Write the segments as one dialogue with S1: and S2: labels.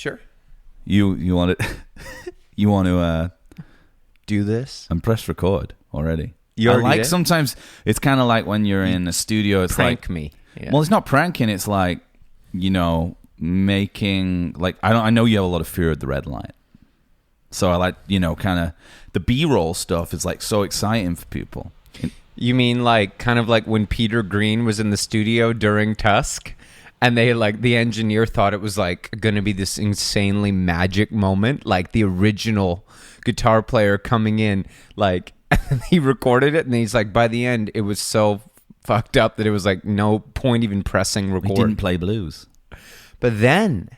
S1: Sure.
S2: You want it? You want to
S1: do this?
S2: I'm pressed record already.
S1: You already did?
S2: Sometimes it's kind of like when you're in a studio. It's
S1: prank
S2: like
S1: me. Yeah.
S2: Well, it's not pranking. It's like, making like I know you have a lot of fear of the red light. So I like kind of the B-roll stuff is like so exciting for people.
S1: You mean like kind of like when Peter Green was in the studio during Tusk? And they the engineer thought it was like going to be this insanely magic moment, like the original guitar player coming in, and he recorded it, and he's like, by the end, it was so fucked up that it was like no point even pressing record.
S2: He didn't play blues.
S1: But then,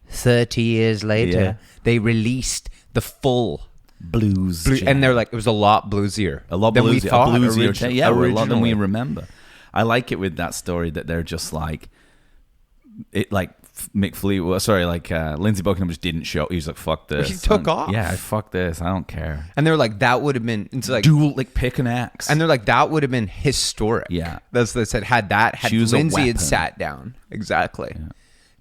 S1: 30 years later, they released the full
S2: blues,
S1: and they're like, it was a lot bluesier,
S2: a lot
S1: than
S2: bluesier,
S1: we thought.
S2: a lot than we remember. I like it with that story that they're just like. It Mick Fleetwood, Lindsey Buckingham just didn't show. He was like, "Fuck this."
S1: He took off.
S2: Yeah, fuck this. I don't care.
S1: And they're like, "That would have been." It's like
S2: dual, pick an axe.
S1: And they're like, "That would have been historic."
S2: Yeah,
S1: that's they said. Had Lindsey had sat down, exactly. Yeah.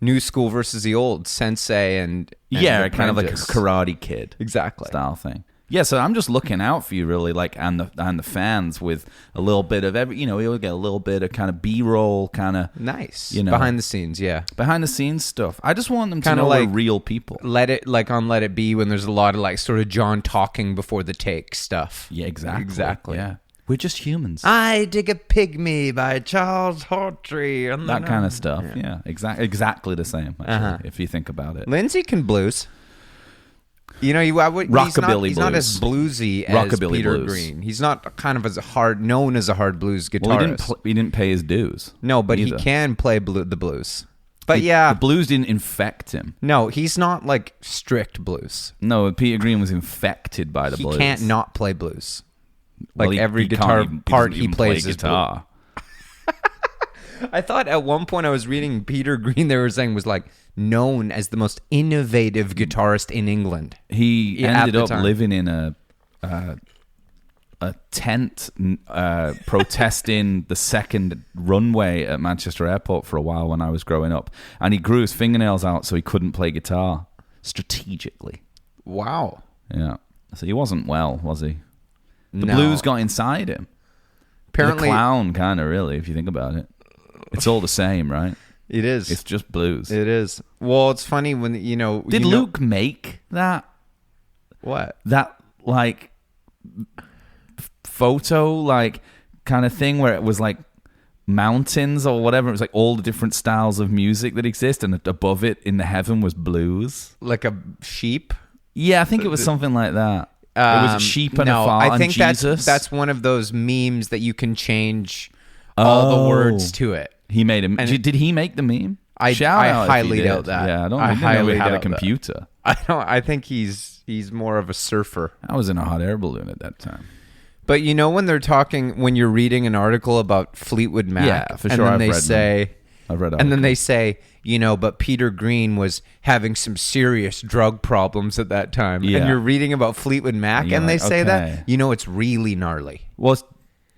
S1: New school versus the old, sensei and
S2: kind of like a Karate Kid,
S1: exactly
S2: style thing. Yeah, so I'm just looking out for you, really, and the fans with a little bit of every. You'll get a little bit of kind of B-roll, kind of
S1: nice, behind the scenes,
S2: behind the scenes stuff. I just want them to know we're real people.
S1: Let It Be when there's a lot of sort of John talking before the take stuff.
S2: Yeah, exactly. Yeah, we're just humans.
S1: I Dig a Pygmy by Charles Hawtrey.
S2: That kind of stuff. Yeah, exactly the same. Actually, if you think about it,
S1: Lindsey can blues.
S2: Rockabilly
S1: he's not as bluesy as Peter Green. He's not kind of known as a hard blues guitarist.
S2: Well, he didn't pay his dues.
S1: No, but either. He can play the blues. But the
S2: blues didn't infect him.
S1: No, he's not strict blues.
S2: No, Peter Green was infected by the blues.
S1: He can't not play blues. Every guitar part he plays is guitar. I thought at one point I was reading Peter Green, they were saying was known as the most innovative guitarist in England.
S2: He ended up living in a tent protesting the second runway at Manchester Airport for a while when I was growing up. And he grew his fingernails out so he couldn't play guitar strategically.
S1: Wow.
S2: Yeah. So he wasn't well, was he? The blues got inside him.
S1: Apparently.
S2: The clown, kind of, really, if you think about it. It's all the same, right?
S1: It is.
S2: It's just blues.
S1: It is. Well, it's funny when,
S2: Did Luke make that?
S1: What?
S2: That, photo, kind of thing where it was, mountains or whatever. It was, all the different styles of music that exist, and above it in the heaven was blues.
S1: Like a sheep?
S2: Yeah, I think it was something like that. It was a sheep and a farm
S1: I think
S2: Jesus.
S1: that's one of those memes that you can change all the words to it.
S2: He made him. Did he make the meme?
S1: I highly doubt that.
S2: Yeah, I don't know he had a computer.
S1: I think he's more of a surfer.
S2: I was in a hot air balloon at that time.
S1: But when you're reading an article about Fleetwood Mac,
S2: yeah, for sure.
S1: And then
S2: I've read.
S1: And then they say, but Peter Green was having some serious drug problems at that time.
S2: Yeah.
S1: And you're reading about Fleetwood Mac, and they say that, it's really gnarly.
S2: Well,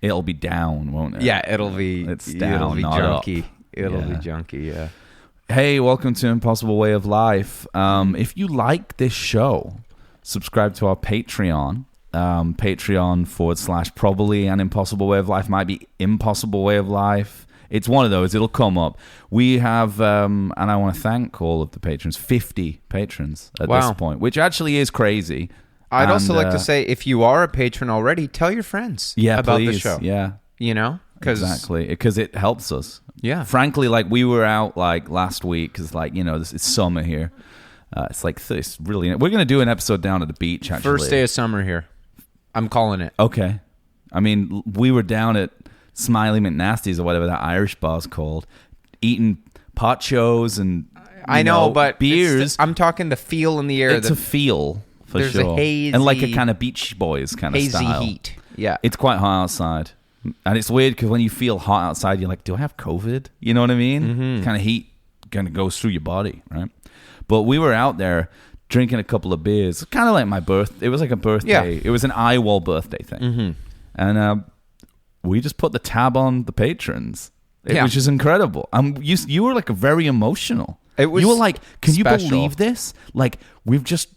S2: it'll be down, won't it?
S1: Yeah, it'll be.
S2: It's down,
S1: it'll be
S2: not
S1: junky.
S2: up.
S1: It'll be junky. Yeah.
S2: Hey, welcome to Impossible Way of Life. If you like this show, subscribe to our Patreon. Patreon /probably an Impossible Way of Life. Might be Impossible Way of Life. It's one of those. It'll come up. We have, and I want to thank all of the patrons, 50 patrons at this point, which actually is crazy.
S1: I'd also like to say, if you are a patron already, tell your friends about the show.
S2: Yeah. Exactly. Because it helps us.
S1: Yeah.
S2: Frankly, we were out last week because it's summer here. It's really, we're going to do an episode down at the beach, actually.
S1: First day of summer here. I'm calling it.
S2: Okay. I mean, we were down at Smiley McNasty's or whatever that Irish bar's called, eating pochos and
S1: I know, but
S2: beers.
S1: I'm talking the feel in the air.
S2: It's a feel for
S1: there's
S2: sure.
S1: There's a hazy,
S2: and a kind of Beach Boys kind of style.
S1: Hazy heat. Yeah,
S2: it's quite hot outside, and it's weird because when you feel hot outside, you're like, "Do I have COVID?" You know what I mean?
S1: Mm-hmm.
S2: Kind of heat kind of goes through your body, right? But we were out there drinking a couple of beers, kind of like my birthday. It was like a birthday. Yeah. It was an Eye-Wall birthday thing,
S1: mm-hmm.
S2: and we just put the tab on the patrons, which is incredible. You were very emotional.
S1: It was
S2: You were like, can
S1: special.
S2: you believe this? Like, we've just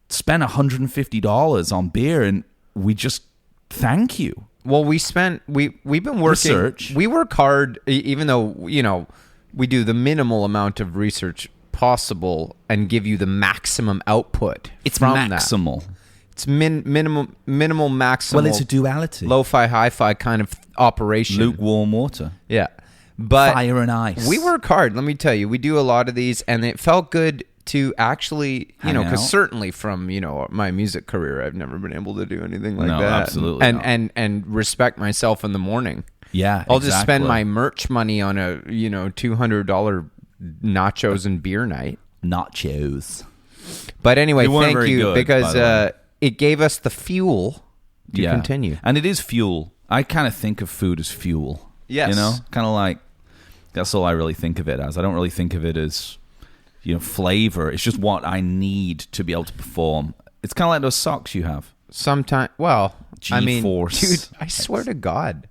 S2: spent $150 on beer, and we just thank you.
S1: Well, we've been working.
S2: Research.
S1: We work hard, even though we do the minimal amount of research possible and give you the maximum output.
S2: It's
S1: from
S2: maximal.
S1: That. It's minimal, maximal.
S2: Well, it's a duality.
S1: Lo-fi, hi-fi kind of operation.
S2: Lukewarm water.
S1: Yeah, but
S2: Fire and ice.
S1: we work hard. Let me tell you, we do a lot of these, and it felt good to actually,
S2: Hang out.
S1: because certainly from my music career, I've never been able to do anything like
S2: No,
S1: that.
S2: absolutely not.
S1: And respect myself in the morning.
S2: Yeah,
S1: I'll just spend
S2: exactly.
S1: my merch money on a $200 nachos and beer night.
S2: Nachos.
S1: But anyway,
S2: They weren't
S1: thank
S2: very
S1: you
S2: good, by
S1: because
S2: the way.
S1: it gave us the fuel to continue.
S2: And it is fuel. I kind of think of food as fuel.
S1: Yes.
S2: Kind of like, that's all I really think of it as. I don't really think of it as, flavor. It's just what I need to be able to perform. It's kind of like those socks you have.
S1: Sometime, well, I mean,
S2: G-force.
S1: dude, I swear to God,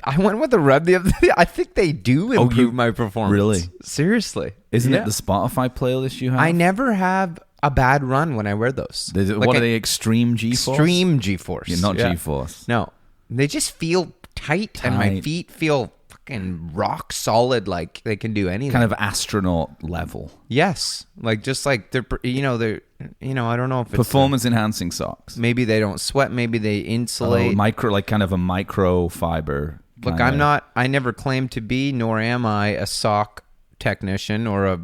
S1: I went with the Red the other day. I think they do improve my performance.
S2: Really?
S1: Seriously.
S2: Isn't
S1: Yeah.
S2: it the Spotify playlist you have?
S1: I never have a bad run when I wear those.
S2: What are they? Extreme G-force?
S1: Extreme G-force.
S2: Yeah, not G-force.
S1: No. They just feel tight, and my
S2: Tight.
S1: feet feel fucking rock solid, like they can do anything.
S2: Kind of astronaut level.
S1: Yes. Just like they're, I don't know if it's
S2: Performance enhancing socks.
S1: maybe they don't sweat, maybe they insulate.
S2: Kind of a microfiber.
S1: Look,
S2: kinda.
S1: I never claim to be, nor am I a sock technician or a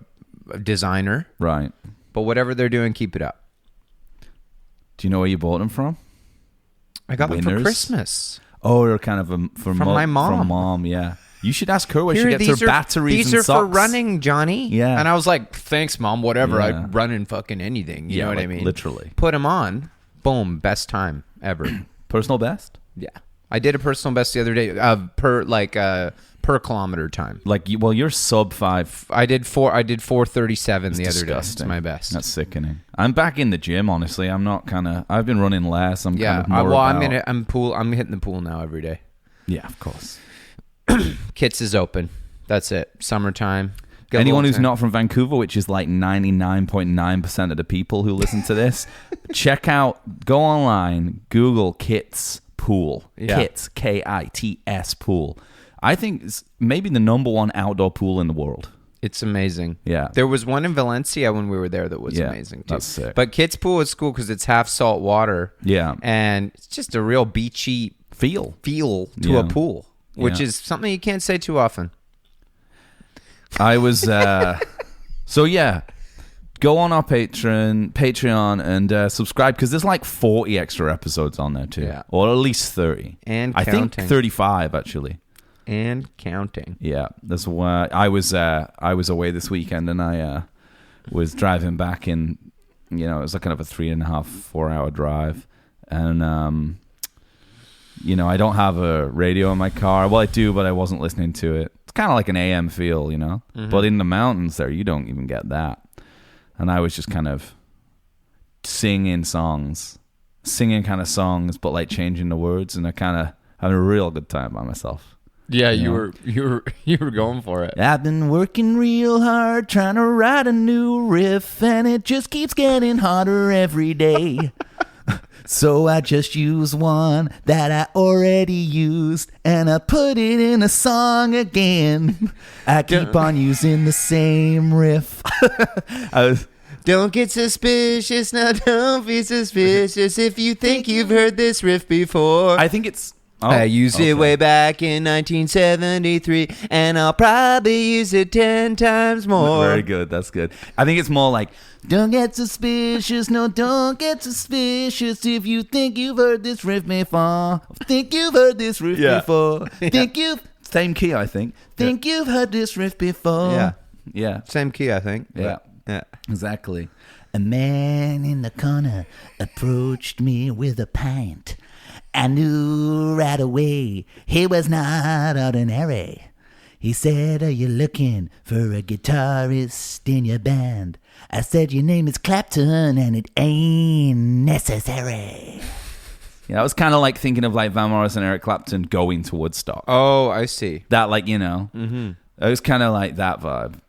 S1: designer,
S2: Right.
S1: but whatever they're doing, keep it up.
S2: Do you know where you bought them from?
S1: I got them
S2: Winners?
S1: for Christmas.
S2: Oh, they're kind of from
S1: my mom.
S2: From mom, yeah. You should ask her where she
S1: Here,
S2: gets her batteries
S1: these
S2: and
S1: are
S2: socks.
S1: for running, Johnny.
S2: Yeah.
S1: And I was like, thanks, Mom, whatever.
S2: Yeah.
S1: I run in fucking anything. You know what I mean?
S2: Literally.
S1: Put them on. Boom. Best time ever.
S2: Personal best?
S1: Yeah. I did a personal best the other day per kilometer time.
S2: You're sub 5.
S1: I did 4:37 the other day. It's
S2: Disgusting.
S1: my best.
S2: That's sickening. I'm back in the gym, honestly. I'm not I've been running less. I'm
S1: yeah.
S2: kind of more
S1: I'm hitting the pool now every day.
S2: Yeah, of course.
S1: Kits is open. That's it. Summertime. Get a
S2: Anyone
S1: little
S2: who's
S1: tan.
S2: not from Vancouver, which is like 99.9% of the people who listen to this, go online, Google Kits Pool.
S1: Yeah.
S2: Kits, Kits pool. I think it's maybe the number one outdoor pool in the world.
S1: It's amazing.
S2: Yeah.
S1: There was one in Valencia when we were there that was
S2: Yeah,
S1: amazing too.
S2: that's sick.
S1: But Kits Pool is cool because it's half salt water.
S2: Yeah.
S1: And it's just a real beachy
S2: Feel.
S1: to
S2: Yeah.
S1: a pool, which
S2: Yeah.
S1: is something you can't say too often.
S2: I was so yeah. Go on our Patreon and subscribe because there's like 40 extra episodes on there too.
S1: Yeah.
S2: Or at least 30.
S1: And
S2: I think
S1: counting.
S2: 35 actually.
S1: And counting.
S2: Yeah, that's why I was away this weekend and I was driving back in, it was like kind of a 3.5-4 hour drive, and I don't have a radio in my car. Well, I do, but I wasn't listening to it. It's kind of like an AM feel,
S1: Mm-hmm.
S2: But in the mountains there, you don't even get that. And I was just kind of singing kind of songs, but like changing the words, and I kind of had a real good time by myself.
S1: Yeah,
S2: You
S1: you were going for it.
S2: I've been working real hard trying to write a new riff, and it just keeps getting harder every day. So I just use one that I already used, and I put it in a song again. I keep on using the same riff.
S1: Don't get suspicious, now don't be suspicious if you think you've heard this riff before.
S2: I think it's...
S1: I used it way back in 1973, and I'll probably use it 10 times more.
S2: Very good. That's good. I think it's more like, don't get suspicious. No, don't get suspicious if you think you've heard this riff before. Think you've heard this riff before. Think you've... Same key, I think. Think you've heard this riff before.
S1: Yeah.
S2: Yeah.
S1: Same key, I think.
S2: Yeah.
S1: Yeah.
S2: Exactly. A man in the corner approached me with a pint. I knew right away he was not ordinary. He said, "Are you looking for a guitarist in your band?" I said, "Your name is Clapton and it ain't necessary." Yeah, I was kind of like thinking of like Van Morrison and Eric Clapton going to Woodstock.
S1: Oh, I see.
S2: That like, it was kind of like that vibe.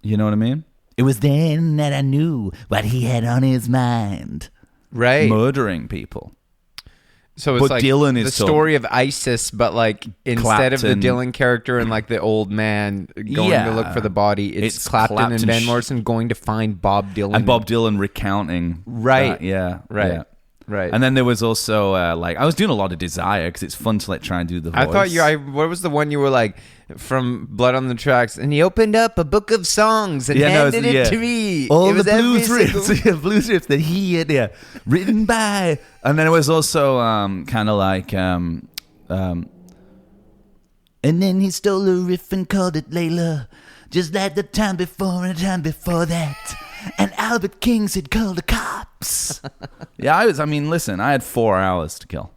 S2: You know what I mean? It was then that I knew what he had on his mind.
S1: Right.
S2: Murdering people.
S1: So it's
S2: But
S1: like
S2: Dylan
S1: the
S2: is
S1: story of ISIS, but like instead of the
S2: Clapton.
S1: Dylan character and like the old man going to look for the body, it's Clapton and Van Morrison going to find Bob Dylan.
S2: And Bob Dylan recounting.
S1: Right.
S2: That. Yeah.
S1: Right.
S2: Yeah.
S1: Right.
S2: And then there was also I was doing a lot of Desire because it's fun to like try and do the voice.
S1: I thought what was the one you were like from Blood on the Tracks? And he opened up a book of songs and handed it to me.
S2: All
S1: it was
S2: the blues
S1: every
S2: riffs, blues riffs that he had written by. And then it was also kind of like, and then he stole a riff and called it Layla, just like the time before and the time before that. And Albert King said, call the cops. Listen, I had 4 hours to kill.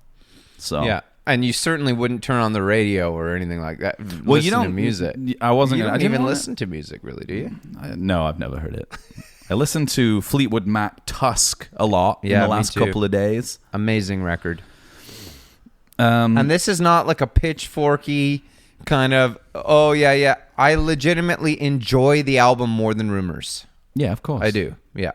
S2: So
S1: Yeah. And you certainly wouldn't turn on the radio or anything like that.
S2: Well, you
S1: listen to
S2: don't-
S1: music.
S2: I wasn't
S1: You
S2: gonna- I
S1: don't
S2: didn't
S1: even
S2: wanna-
S1: listen to music, really, do you?
S2: No, I've never heard it. I listened to Fleetwood Mac Tusk a lot in
S1: Yeah,
S2: the
S1: me
S2: last
S1: too.
S2: couple of days.
S1: Amazing record. And this is not like a pitchforky kind of, oh, yeah. I legitimately enjoy the album more than Rumors.
S2: Yeah, of course.
S1: I do, yeah.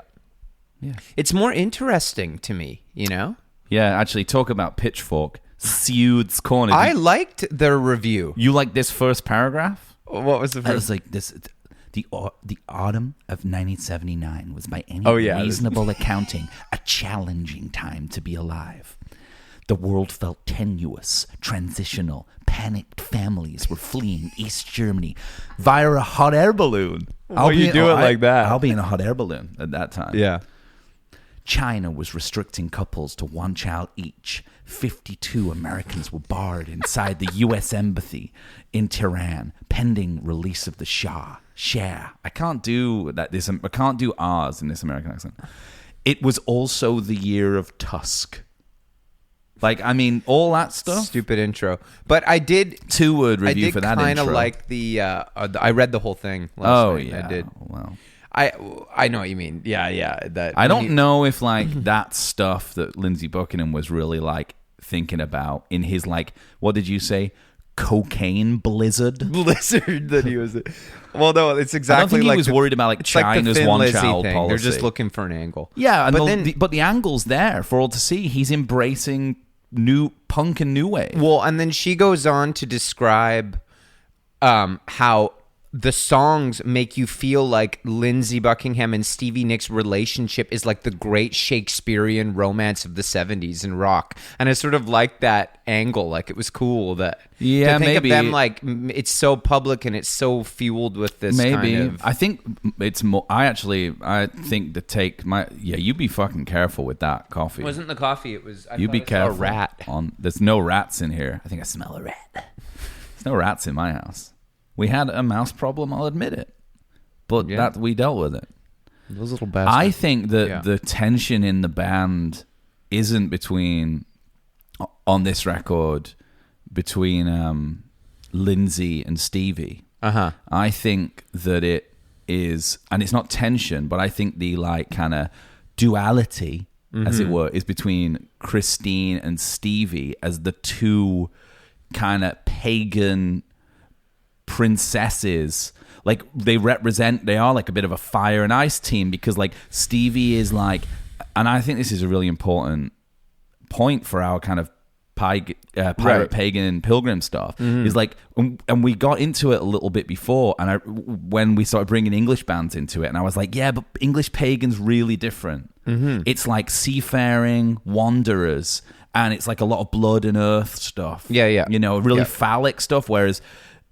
S2: Yeah.
S1: It's more interesting to me, you know?
S2: Yeah, actually, talk about Pitchfork. Seward's Corner.
S1: I liked their review.
S2: You like this first paragraph?
S1: What was the
S2: I
S1: first?
S2: was like, the autumn of 1979 was by any reasonable accounting a challenging time to be alive. The world felt tenuous, transitional. Panicked families were fleeing East Germany via a hot air balloon.
S1: Why you do it like that?
S2: I'll be in a hot air balloon at that time.
S1: Yeah.
S2: China was restricting couples to one child each. 52 Americans were barred inside the U.S. Embassy in Tehran, pending release of the Shah. I can't do that. I can't do R's in this American accent. It was also the year of Tusk. All that stuff.
S1: Stupid intro. But I did...
S2: 2-word review for that intro.
S1: I did kind of like the... I read the whole thing last night.
S2: Yeah.
S1: I did.
S2: Well...
S1: I know what you mean. Yeah. That
S2: I don't know if that stuff that Lindsey Buckingham was really thinking about in his what did you say? Cocaine blizzard
S1: that he was. Well, no, it's exactly.
S2: I don't think he was
S1: the,
S2: worried about
S1: it's like the
S2: China's
S1: Thin
S2: one
S1: Lizzy
S2: child
S1: thing.
S2: policy.
S1: They're just looking for an angle.
S2: Yeah,
S1: but
S2: the angle's there for all to see. He's embracing new punk and new wave.
S1: Well, and then she goes on to describe how the songs make you feel like Lindsey Buckingham and Stevie Nicks' relationship is like the great Shakespearean romance of the 70s in rock. And I sort of liked that angle. Like, it was cool that to think
S2: maybe
S1: of them it's so public and it's so fueled with this kind of...
S2: I think it's more... I think the take... you be fucking careful with that coffee.
S1: It wasn't the coffee. It was...
S2: You be careful.
S1: A rat.
S2: There's no rats in here. I think I smell a rat. There's no rats in my house. We had a mouse problem, I'll admit it. But that we dealt with it.
S1: Those little bastards.
S2: I think that the tension in the band isn't on this record, between Lindsey and Stevie.
S1: Uh-huh.
S2: I think that it is, and it's not tension, but I think the kind of duality, as it were, is between Christine and Stevie as the two kind of pagan princesses. They are like a bit of a fire and ice team, because Stevie is and I think this is a really important point for our kind of pirate pagan pilgrim stuff, is and we got into it a little bit before, and when we started bringing English bands into it, and I was like, yeah, but English pagan's really different. It's like seafaring wanderers, and it's like a lot of blood and earth stuff, really phallic stuff, whereas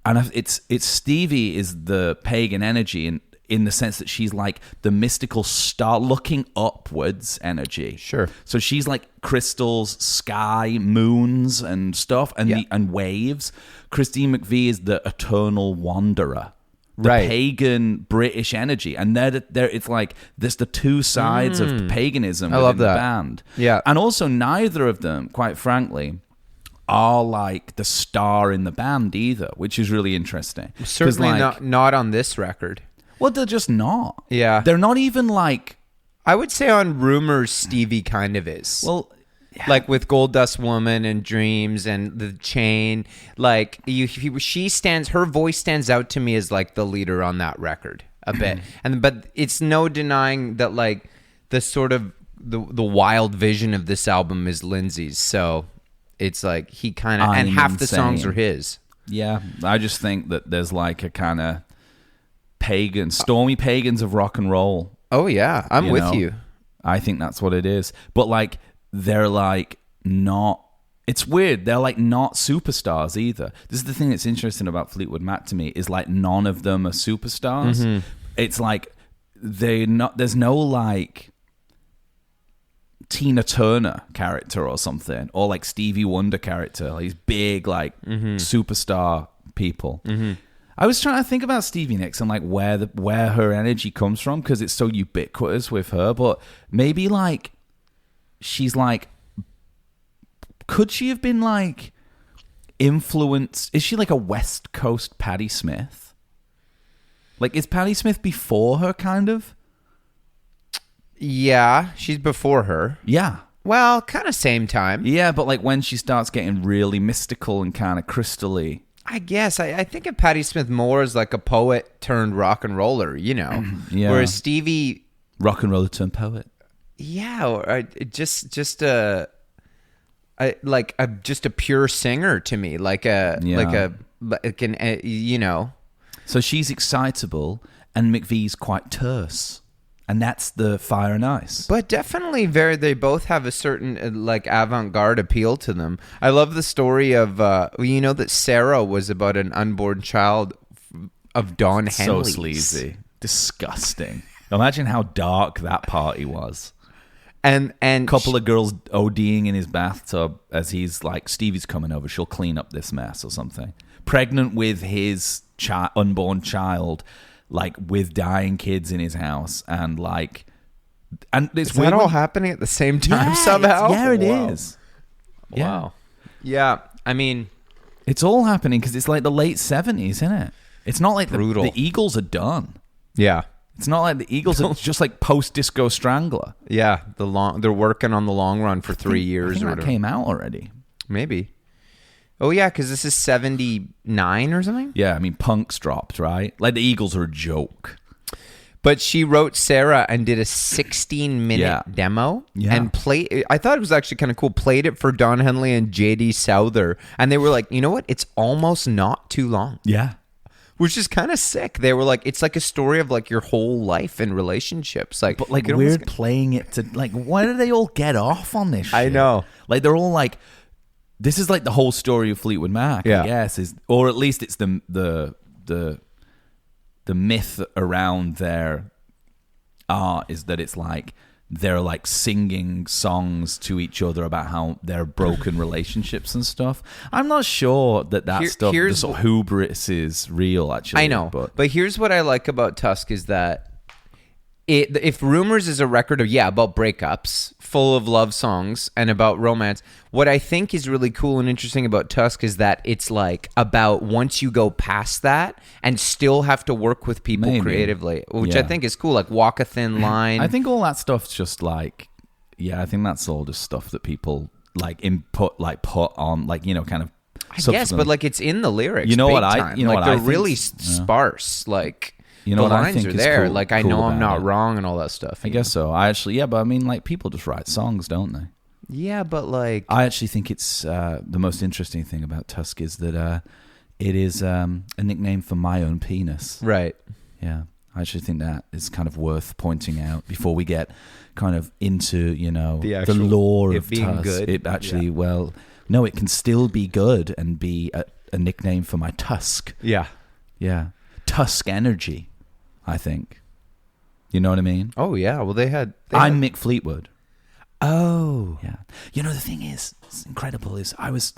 S2: it's Stevie is the pagan energy in the sense that she's like the mystical star looking upwards energy.
S1: Sure.
S2: So she's like crystals, sky, moons, and stuff, and waves. Christine McVie is the eternal wanderer, the pagan British energy, and they're it's like there's the two sides of paganism within the band.
S1: Yeah,
S2: and also neither of them, quite frankly, are like the star in the band either, which is really interesting.
S1: Certainly not on this record.
S2: Well, they're just not.
S1: Yeah.
S2: They're not even
S1: I would say on Rumors, Stevie kind of is.
S2: Well,
S1: like with Gold Dust Woman and Dreams and The Chain, her voice stands out to me as like the leader on that record. a bit. But it's no denying that like the sort of the wild vision of this album is Lindsey's. So it's like he kind of, and half the songs are his.
S2: Yeah, I just think that there's like a kind of stormy pagans of rock and roll.
S1: Oh yeah, I'm with you.
S2: I think that's what it is. But like they're like not. It's weird. They're like not superstars either. This is the thing that's interesting about Fleetwood Mac to me is like none of them are superstars. It's like there's no like Tina Turner character or something, or like Stevie Wonder character, like these big like superstar people. I was trying to think about Stevie Nicks and like where her energy comes from, because it's so ubiquitous with her. But maybe like she's like, could she have been like influenced? Is she like a West Coast Patti Smith? Like, is Patti Smith before her, kind of?
S1: Yeah, she's before her.
S2: Yeah.
S1: Well, kind of same time.
S2: Yeah, but like when she starts getting really mystical and kind of crystally.
S1: I guess. I think of Patti Smith more as like a poet turned rock and roller, you know?
S2: Yeah.
S1: Whereas Stevie...
S2: Rock and roller turned poet.
S1: Yeah, or just a pure singer to me, like an you know.
S2: So she's excitable, and McVie's quite terse, and that's the fire and ice.
S1: But definitely, they both have a certain like avant-garde appeal to them. I love the story of you know that Sarah was about an unborn child of Don Henley's.
S2: So sleazy, disgusting. Imagine how dark that party was.
S1: And
S2: couple of girls ODing in his bathtub as he's like, Stevie's coming over, she'll clean up this mess or something. Pregnant with his unborn child, like with dying kids in his house, and like, and it's
S1: is that all happening at the same time somehow?
S2: It is.
S1: Wow. Yeah, I mean,
S2: it's all happening because it's like the late 70s, isn't it? It's not like
S1: brutal.
S2: The Eagles are done.
S1: Yeah.
S2: It's not like the Eagles are just like post-disco Strangler.
S1: Yeah, they're working on the long run for 3 years.
S2: I think that came out already.
S1: Maybe. Oh yeah, because this is 79 or something.
S2: Yeah, I mean Punk's dropped, right? Like the Eagles are a joke.
S1: But she wrote Sarah and did a 16-minute demo and played. I thought it was actually kind of cool. Played it for Don Henley and J.D. Souther, and they were like, you know what? It's almost not too long.
S2: Yeah.
S1: Which is kind of sick. They were like, it's like a story of like your whole life and relationships. Like,
S2: but like weird playing it to like, why do they all get off on this shit?
S1: I know.
S2: Like they're all like, this is like the whole story of Fleetwood Mac, I guess, or at least it's the myth around their art is that it's like they're like singing songs to each other about how their broken relationships and stuff. I'm not sure that stuff, the sort of hubris is real, actually.
S1: I know, but here's what I like about Tusk is that if Rumors is a record of, about breakups, full of love songs, and about romance, what I think is really cool and interesting about Tusk is that it's like about once you go past that and still have to work with people creatively, which I think is cool, like walk a thin line.
S2: I think all that stuff's just like, I think that's all just stuff that people like put on, like, you know, kind of.
S1: I guess, but like it's in the lyrics.
S2: You know what
S1: they're really sparse, like.
S2: You know,
S1: the
S2: what
S1: lines
S2: I think
S1: are
S2: is
S1: there.
S2: cool,
S1: like, I know I'm not wrong and all that stuff.
S2: I guess so. I actually, but I mean, like, people just write songs, don't they?
S1: Yeah, but like...
S2: I actually think it's the most interesting thing about Tusk is that it is a nickname for my own penis.
S1: Right.
S2: Yeah. I actually think that is kind of worth pointing out before we get kind of into, you know, the lore of
S1: being
S2: Tusk.
S1: Good.
S2: It actually, no, it can still be good and be a nickname for my tusk.
S1: Yeah.
S2: Yeah. Tusk energy. I think. You know what I mean?
S1: Oh, yeah. Well,
S2: I'm Mick Fleetwood.
S1: Oh.
S2: Yeah. You know, the thing is, it's incredible, is I was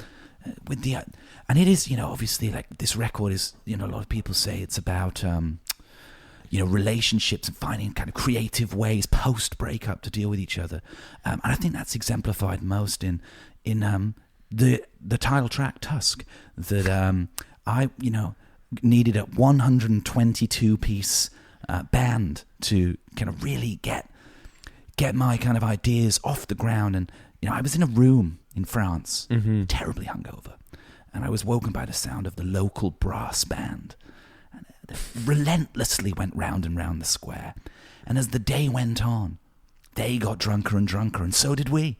S2: with the... and it is, you know, obviously, like, this record is, you know, a lot of people say it's about, you know, relationships and finding kind of creative ways post-breakup to deal with each other. And I think that's exemplified most in the title track, Tusk, that I, you know, needed a 122-piece band to kind of really get my kind of ideas off the ground. And, you know, I was in a room in France, terribly hungover, and I was woken by the sound of the local brass band. And that relentlessly went round and round the square. And as the day went on, they got drunker and drunker, and so did we.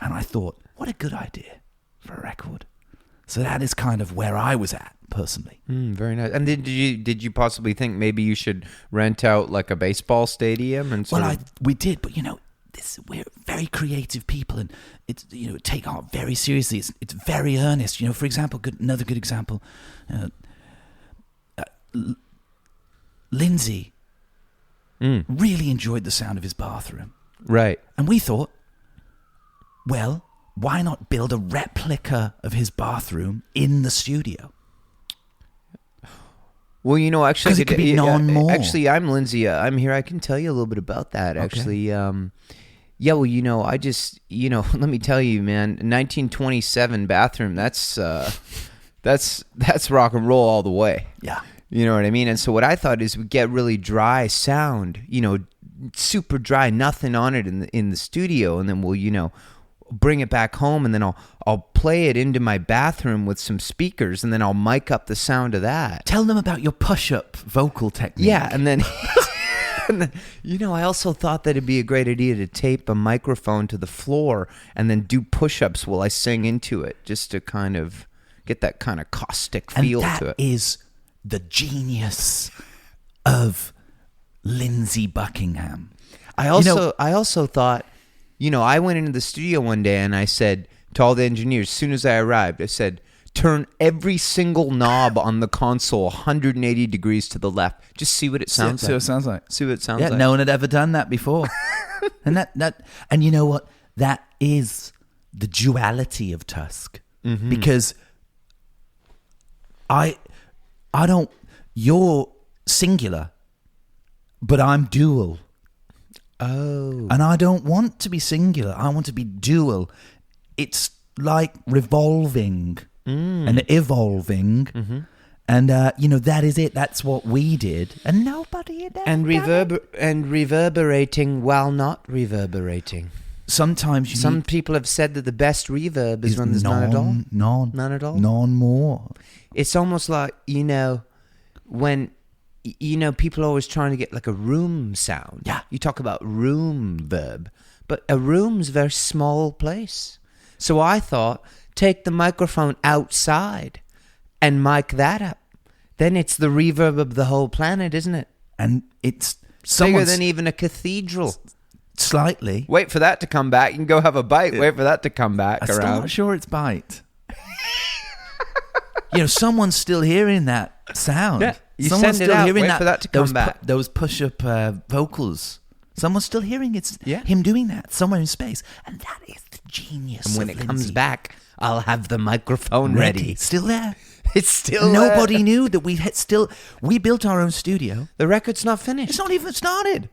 S2: And I thought, what a good idea for a record. So that is kind of where I was at, personally.
S1: Very nice. And did you possibly think maybe you should rent out like a baseball stadium? And
S2: we did, but we're very creative people, and it's take art very seriously. It's very earnest. For example, another good example, Lindsey really enjoyed the sound of his bathroom.
S1: Right.
S2: And we thought, well, why not build a replica of his bathroom in the studio?
S1: Well, actually,
S2: 'Cause it could be none more.
S1: Actually, I'm Lindsey. I'm here. I can tell you a little bit about that. Actually, yeah. Well, I just, let me tell you, man. 1927 bathroom. That's rock and roll all the way.
S2: Yeah.
S1: You know what I mean? And so what I thought is we get really dry sound, super dry, nothing on it in the studio, and then we'll, bring it back home, and then I'll play it into my bathroom with some speakers, and then I'll mic up the sound of that.
S2: Tell them about your push-up vocal technique.
S1: Yeah, and then, I also thought that it'd be a great idea to tape a microphone to the floor and then do push-ups while I sing into it, just to kind of get that kind of caustic feel to it.
S2: And that is the genius of Lindsey Buckingham.
S1: I also thought, I went into the studio one day and I said to all the engineers, as soon as I arrived, I said, turn every single knob on the console 180 degrees to the left. Just see what it sounds like.
S2: See what it sounds like.
S1: See what it sounds like.
S2: No one had ever done that before. And you know what? That is the duality of Tusk. Mm-hmm. Because you're singular, but I'm dual.
S1: Oh.
S2: And I don't want to be singular. I want to be dual. It's like revolving and evolving. Mm-hmm. And, that is it. That's what we did. And nobody had ever done it.
S1: And reverberating while not reverberating.
S2: Sometimes
S1: Some people have said that the best reverb is when there's none at all. None at all?
S2: None more.
S1: It's almost like, when... people are always trying to get like a room sound.
S2: Yeah.
S1: You talk about room verb, but a room's a very small place. So I thought, take the microphone outside and mic that up. Then it's the reverb of the whole planet, isn't it?
S2: And it's
S1: bigger than even a cathedral.
S2: Slightly.
S1: Wait for that to come back. You can go have a bite. Wait for that to come back
S2: I'm
S1: around.
S2: still not sure it's bite. Someone's still hearing that sound.
S1: Yeah. You
S2: Someone's
S1: send it
S2: still
S1: out.
S2: hearing
S1: Wait for that to come back.
S2: Those push-up vocals. Someone's still hearing
S1: Yeah.
S2: him doing that somewhere in space. And that is the genius
S1: And when
S2: of
S1: it comes
S2: Lindsey.
S1: back, I'll have the microphone ready.
S2: Still there.
S1: It's still
S2: Nobody
S1: there.
S2: knew that we built our own studio.
S1: The record's not finished.
S2: It's not even started.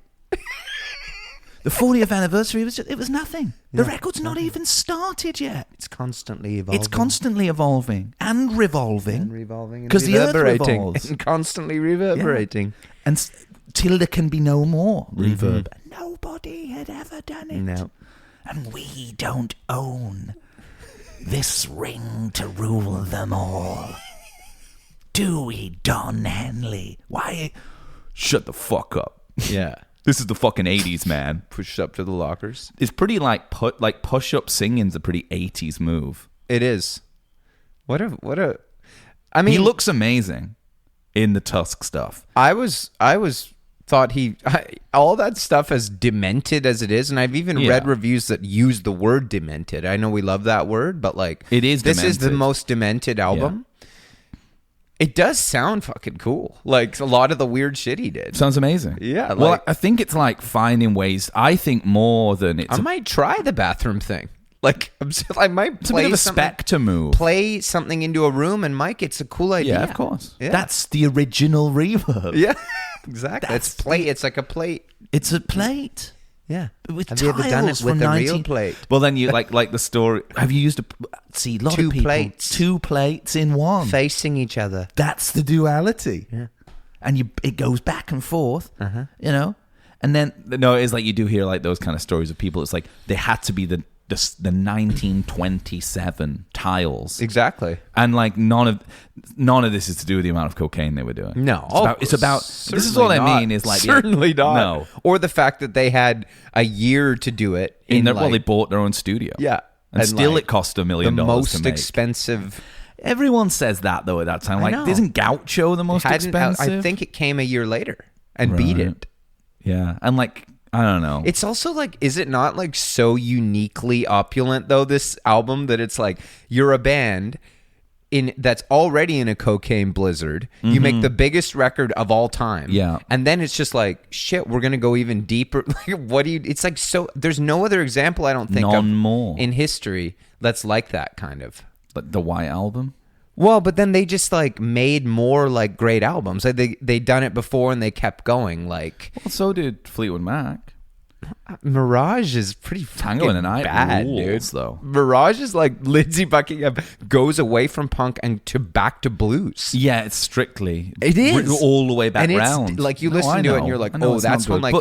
S2: The 40th anniversary, it was nothing. The record's not even started yet.
S1: It's constantly evolving.
S2: It's constantly evolving and revolving.
S1: And revolving.
S2: Because the earth
S1: reverberating.
S2: revolves.
S1: And constantly reverberating.
S2: Yeah. And till there can be no more reverb. Nobody had ever done it.
S1: No.
S2: And we don't own this ring to rule them all. Do we, Don Henley? Why? Shut the fuck up.
S1: Yeah.
S2: This is the fucking 80s, man.
S1: Pushed up to the lockers.
S2: It's pretty push-up singing's a pretty 80s move.
S1: It is. What a I mean,
S2: he looks amazing in the Tusk stuff.
S1: I thought all that stuff as demented as it is, and I've even read reviews that use the word demented. I know we love that word, but like
S2: it is
S1: this
S2: demented.
S1: Is the most demented album. It does sound fucking cool. Like a lot of the weird shit he did.
S2: Sounds amazing.
S1: Yeah.
S2: Well, I think it's like finding ways. I think more than it's.
S1: I might try the bathroom thing. Like I might
S2: it's play a bit of a spectre move.
S1: Play something into a room and mic. It's a cool idea.
S2: Yeah, of course.
S1: Yeah.
S2: That's the original reverb.
S1: Yeah, exactly. It's plate. It's like a plate.
S2: It's a plate.
S1: Yeah.
S2: With
S1: have you ever done it with a real plate?
S2: Well, then you like the story. Have you used a lot
S1: two
S2: of people,
S1: plates,
S2: 2 plates in one,
S1: facing each other.
S2: That's the duality.
S1: Yeah.
S2: And it goes back and forth. And then it's like you do hear like those kind of stories of people. It's like they had to be the 1927 tiles.
S1: Exactly.
S2: And like none of this is to do with the amount of cocaine they were doing.
S1: No,
S2: it's about this is what I mean is like
S1: certainly not.
S2: No,
S1: or the fact that they had a year to do it
S2: well, they bought their own studio.
S1: Yeah,
S2: and still it cost $1 million.
S1: The most
S2: to make.
S1: expensive.
S2: Everyone says that though at that time. Like, isn't Gaucho the most expensive?
S1: I think it came a year later and beat it.
S2: Yeah, and like. I don't know.
S1: It's also like, is it not like so uniquely opulent though, this album, that it's like you're a band that's already in a cocaine blizzard. You make the biggest record of all time.
S2: Yeah.
S1: And then it's just like, shit, we're going to go even deeper. Like, it's like, so there's no other example I don't think of
S2: more
S1: in history that's like that kind of.
S2: But the White Album?
S1: Well, but then they just like made more like great albums. Like they done it before and they kept going. Like,
S2: well, so did Fleetwood Mac.
S1: Mirage is pretty
S2: Tango in the Night
S1: bad,
S2: rules,
S1: dude.
S2: Though
S1: Mirage is like Lindsey Buckingham goes away from punk and back to blues.
S2: Yeah, it's strictly
S1: it is
S2: all the way back
S1: and
S2: round.
S1: It's like you listen to it and you're like, oh, that's when like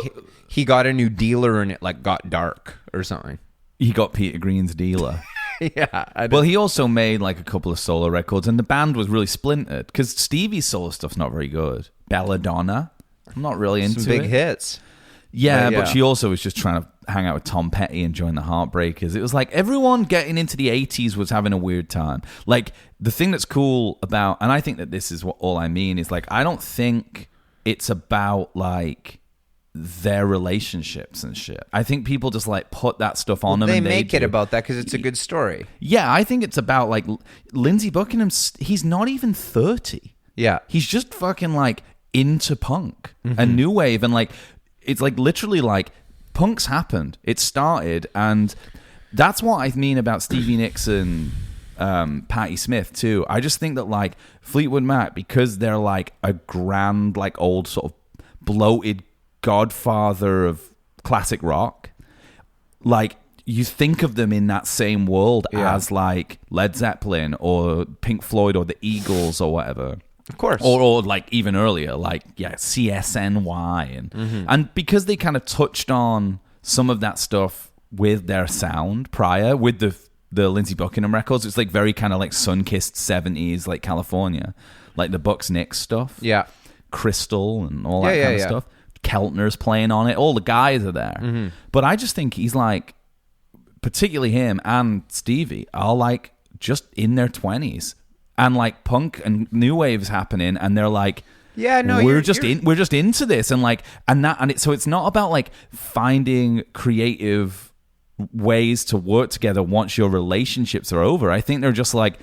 S1: he got a new dealer and it like got dark or something.
S2: He got Peter Green's dealer.
S1: Yeah.
S2: Well, he also made like a couple of solo records, and the band was really splintered because Stevie's solo stuff's not very good. Belladonna, I'm not really into
S1: some big
S2: it.
S1: hits.
S2: Yeah, but she also was just trying to hang out with Tom Petty and join the Heartbreakers. It was like everyone getting into the 80s was having a weird time. Like, the thing that's cool about, and I think that this is what all I mean, is like, I don't think it's about like their relationships and shit. I think people just like put that stuff on them.
S1: They
S2: and
S1: make it about that because it's a good story.
S2: Yeah, I think it's about like Lindsey Buckingham. He's not even 30.
S1: Yeah.
S2: He's just fucking like into punk and new wave, and like, it's like literally like punk's happened. It started, and that's what I mean about Stevie Nicks and Patti Smith too. I just think that like Fleetwood Mac, because they're like a grand, like old sort of bloated godfather of classic rock, like you think of them in that same world as like Led Zeppelin or Pink Floyd or the Eagles or whatever.
S1: Of course.
S2: Or like even earlier, like, CSNY. And because they kind of touched on some of that stuff with their sound prior, with the Lindsey Buckingham records, it's like very kind of like sun-kissed 70s, like California. Like the Bucks Nicks stuff.
S1: Yeah.
S2: Crystal and all that kind of stuff. Keltner's playing on it. All the guys are there. But I just think he's like, particularly him and Stevie, are like just in their 20s. And like punk and new wave's happening, and they're like, we're just into this, so it's not about like finding creative ways to work together once your relationships are over. I think they're just like,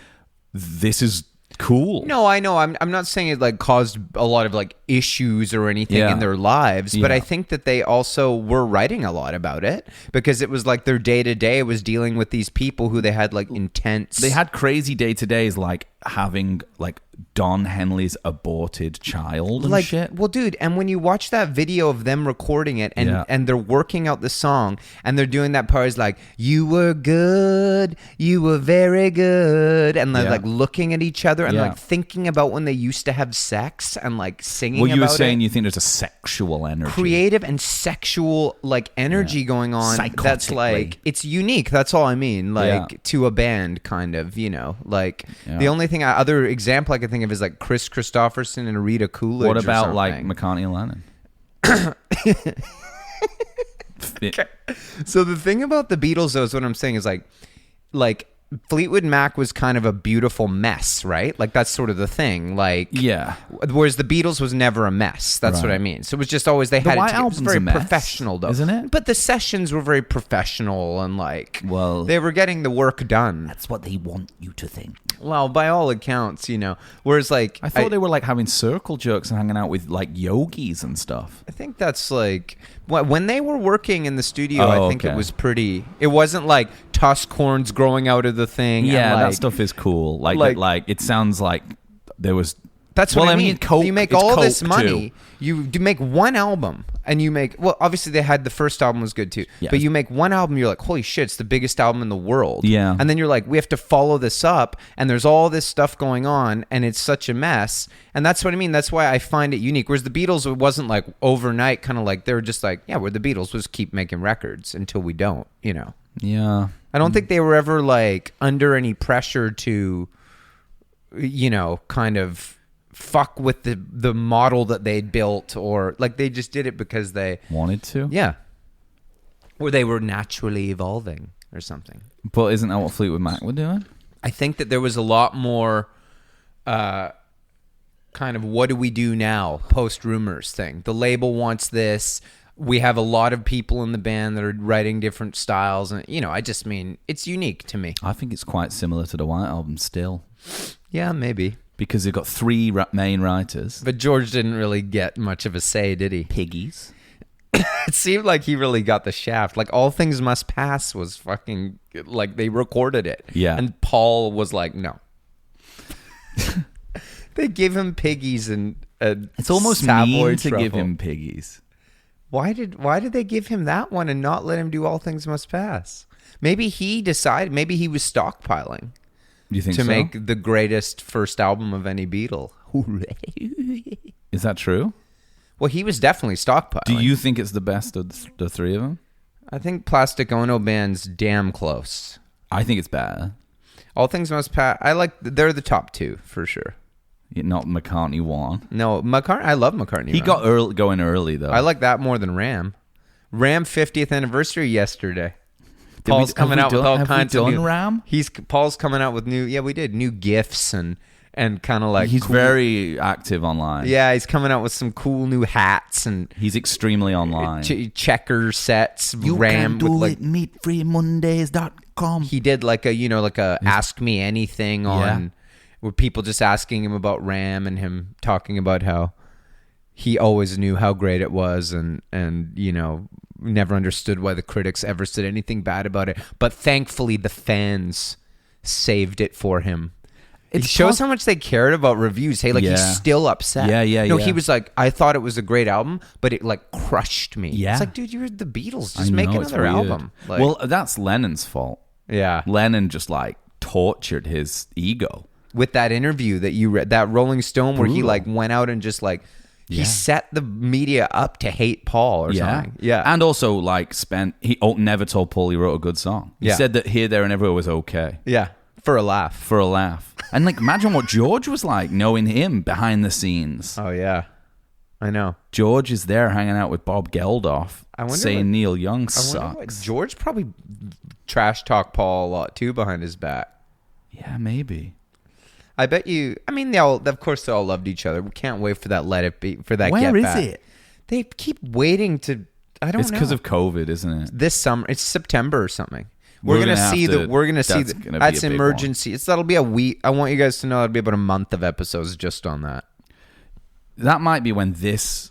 S2: this is cool.
S1: No, I know. I'm not saying it like caused a lot of like issues or anything in their lives, but I think that they also were writing a lot about it because it was like their day to day was dealing with these people who they had like intense.
S2: They had crazy day to days, like having like Don Henley's aborted child and
S1: like,
S2: shit.
S1: Well, dude, and when you watch that video of them recording it and they're working out the song and they're doing that part is like, you were good, you were very good, and they're like looking at each other and like thinking about when they used to have sex and like singing.
S2: Well, you were
S1: about
S2: saying you think there's a sexual energy,
S1: creative and sexual like energy going on. That's like, it's unique. That's all I mean. Like to a band, kind of, you know. Like the only other example I could think of is like Chris Christopherson and Rita Coolidge.
S2: What about like McCartney and Lennon?
S1: Okay. So the thing about the Beatles, though, is what I'm saying is like Fleetwood Mac was kind of a beautiful mess, right? Like that's sort of the thing. Like, yeah. Whereas the Beatles was never a mess. That's what I mean. So it was just always they had it was very professional, though,
S2: isn't it?
S1: But the sessions were very professional and like, well, they were getting the work done.
S2: That's what they want you to think.
S1: Well, by all accounts, you know. Whereas like,
S2: I thought they were like having circle jerks and hanging out with like yogis and stuff.
S1: I think that's like when they were working in the studio. I think it was pretty. It wasn't like tusk horns growing out of the thing.
S2: Yeah,
S1: and like,
S2: that stuff is cool. Like it sounds like there was.
S1: That's what I mean.
S2: Coke,
S1: you make all this money. You make one album, and you make obviously they had the first album was good too, but you make one album. You're like, holy shit, it's the biggest album in the world. Yeah, and then you're like, we have to follow this up, and there's all this stuff going on, and it's such a mess. And that's what I mean. That's why I find it unique. Whereas the Beatles, it wasn't like overnight, kind of like they were just like, yeah, we're the Beatles. We'll just keep making records until we don't, you know.
S2: Yeah.
S1: I don't think they were ever like under any pressure to, kind of fuck with the model that they'd built, or like they just did it because they
S2: wanted to.
S1: Yeah. Or they were naturally evolving or something.
S2: But isn't that what Fleetwood Mac were doing?
S1: I think that there was a lot more kind of what do we do now post Rumors thing. The label wants this. We have a lot of people in the band that are writing different styles. And, I just mean, it's unique to me.
S2: I think it's quite similar to the White Album still.
S1: Yeah, maybe.
S2: Because they've got three main writers.
S1: But George didn't really get much of a say, did he?
S2: Piggies.
S1: It seemed like he really got the shaft. Like, All Things Must Pass was fucking, like, they recorded it.
S2: Yeah.
S1: And Paul was like, no. They give him Piggies and
S2: it's almost
S1: Savoy
S2: mean to give
S1: truffle.
S2: him Piggies.
S1: Why did they give him that one and not let him do All Things Must Pass? Maybe he decided, maybe he was stockpiling.
S2: You think
S1: to
S2: so?
S1: make the greatest first album of any Beatle.
S2: Is that true?
S1: Well, he was definitely stockpiling.
S2: Do you think it's the best of the three of them?
S1: I think Plastic Ono Band's damn close.
S2: I think it's better.
S1: All Things Must Pass. They're the top two for sure.
S2: Not McCartney 1.
S1: No, McCartney. I love McCartney.
S2: He got going early though.
S1: I like that more than Ram. Ram 50th anniversary yesterday. Paul's coming out with all kinds of new.
S2: Ram?
S1: Paul's coming out with new. Yeah, we did new gifts and kind of like.
S2: He's
S1: cool,
S2: very active online.
S1: Yeah, he's coming out with some cool new hats and.
S2: He's extremely online.
S1: Checker sets.
S2: You
S1: Ram
S2: can do
S1: with
S2: it. Meatfreemondays.com.
S1: He did like a Ask Me Anything on where people just asking him about Ram and him talking about how he always knew how great it was and never understood why the critics ever said anything bad about it. But thankfully the fans saved it for him. It shows how much they cared about reviews. Hey, he's still upset.
S2: Yeah.
S1: No, he was like, I thought it was a great album, but it like crushed me.
S2: Yeah.
S1: It's like, dude, you're the Beatles. Just make another album. Like,
S2: well, that's Lennon's fault.
S1: Yeah.
S2: Lennon just like tortured his ego.
S1: With that interview that you read, that Rolling Stone where he like went out and just like, he set the media up to hate Paul or something. Yeah.
S2: And also like he never told Paul he wrote a good song. He said that Here, There and Everywhere was okay.
S1: Yeah. For a laugh.
S2: And like, imagine what George was like knowing him behind the scenes.
S1: Oh, yeah. I know.
S2: George is there hanging out with Bob Geldof saying Neil Young sucks.
S1: George probably trash talked Paul a lot too behind his back.
S2: Yeah, maybe.
S1: I bet you. I mean, they all loved each other. We can't wait for that. Let It Be for that.
S2: Where
S1: Get
S2: is
S1: Back.
S2: it?
S1: They keep waiting to. I don't know.
S2: It's because of COVID, isn't it?
S1: This summer, it's September or something.
S2: We're
S1: We're
S2: gonna
S1: gonna see
S2: have to-
S1: We're gonna see
S2: that's
S1: the.
S2: gonna be
S1: That's
S2: a big
S1: emergency. That'll be a week. I want you guys to know it'll be about a month of episodes just on that.
S2: That might be when this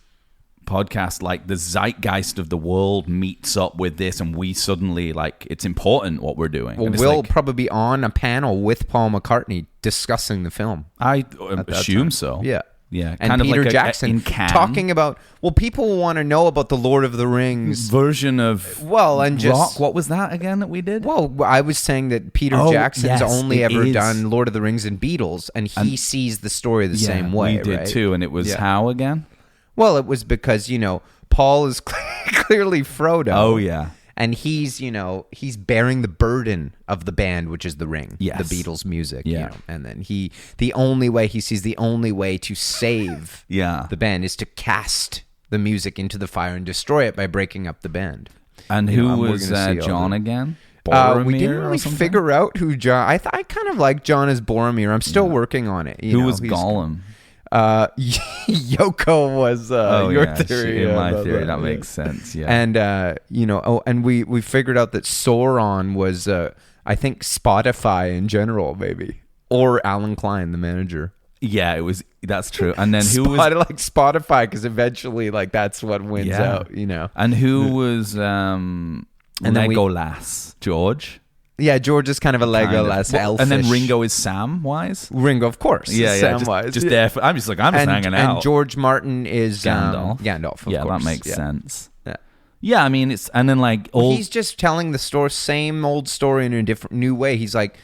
S2: podcast, like the zeitgeist of the world, meets up with this, and we suddenly like it's important what we're doing.
S1: Well, we'll probably be on a panel with Paul McCartney discussing the film.
S2: I
S1: that
S2: assume
S1: time.
S2: so.
S1: Yeah.
S2: Yeah,
S1: And
S2: kind of
S1: Peter
S2: like
S1: Jackson
S2: in Cannes
S1: talking about. Well, people want to know about the Lord of the Rings
S2: version of
S1: and just
S2: rock. What was that again that we did?
S1: Well, I was saying that Peter Jackson's only ever done Lord of the Rings and Beatles, and he sees the story the same way.
S2: We did
S1: right?
S2: too, and it was how again?
S1: Well, it was because Paul is clearly Frodo.
S2: Oh yeah.
S1: And he's bearing the burden of the band, which is the ring,
S2: Yes.
S1: the Beatles music.
S2: Yeah.
S1: And then he sees the only way to save the band is to cast the music into the fire and destroy it by breaking up the band.
S2: And who was John again?
S1: We
S2: Boromir
S1: didn't
S2: or
S1: really
S2: something?
S1: figure out who John. I kind of like John as Boromir. I'm still working on it.
S2: Who was Gollum?
S1: Yoko was your theory.
S2: In my theory, that makes sense. Yeah,
S1: and and we figured out that Sauron was I think Spotify in general, maybe, or Alan Klein, the manager.
S2: Yeah, it was. That's true. And then who was
S1: like Spotify? Because eventually, like that's what wins out.
S2: And who was Legolas? George.
S1: Yeah, George is kind of a Legolas elfish.
S2: And then Ringo is Samwise?
S1: Ringo, of course.
S2: Yeah,
S1: Samwise.
S2: Just there. I'm just hanging out.
S1: And George Martin is
S2: Gandalf.
S1: Gandalf, of
S2: yeah,
S1: course.
S2: That makes sense.
S1: Yeah.
S2: Yeah, I mean, it's... And then, like...
S1: He's just telling the same old story in a different, new way. He's like,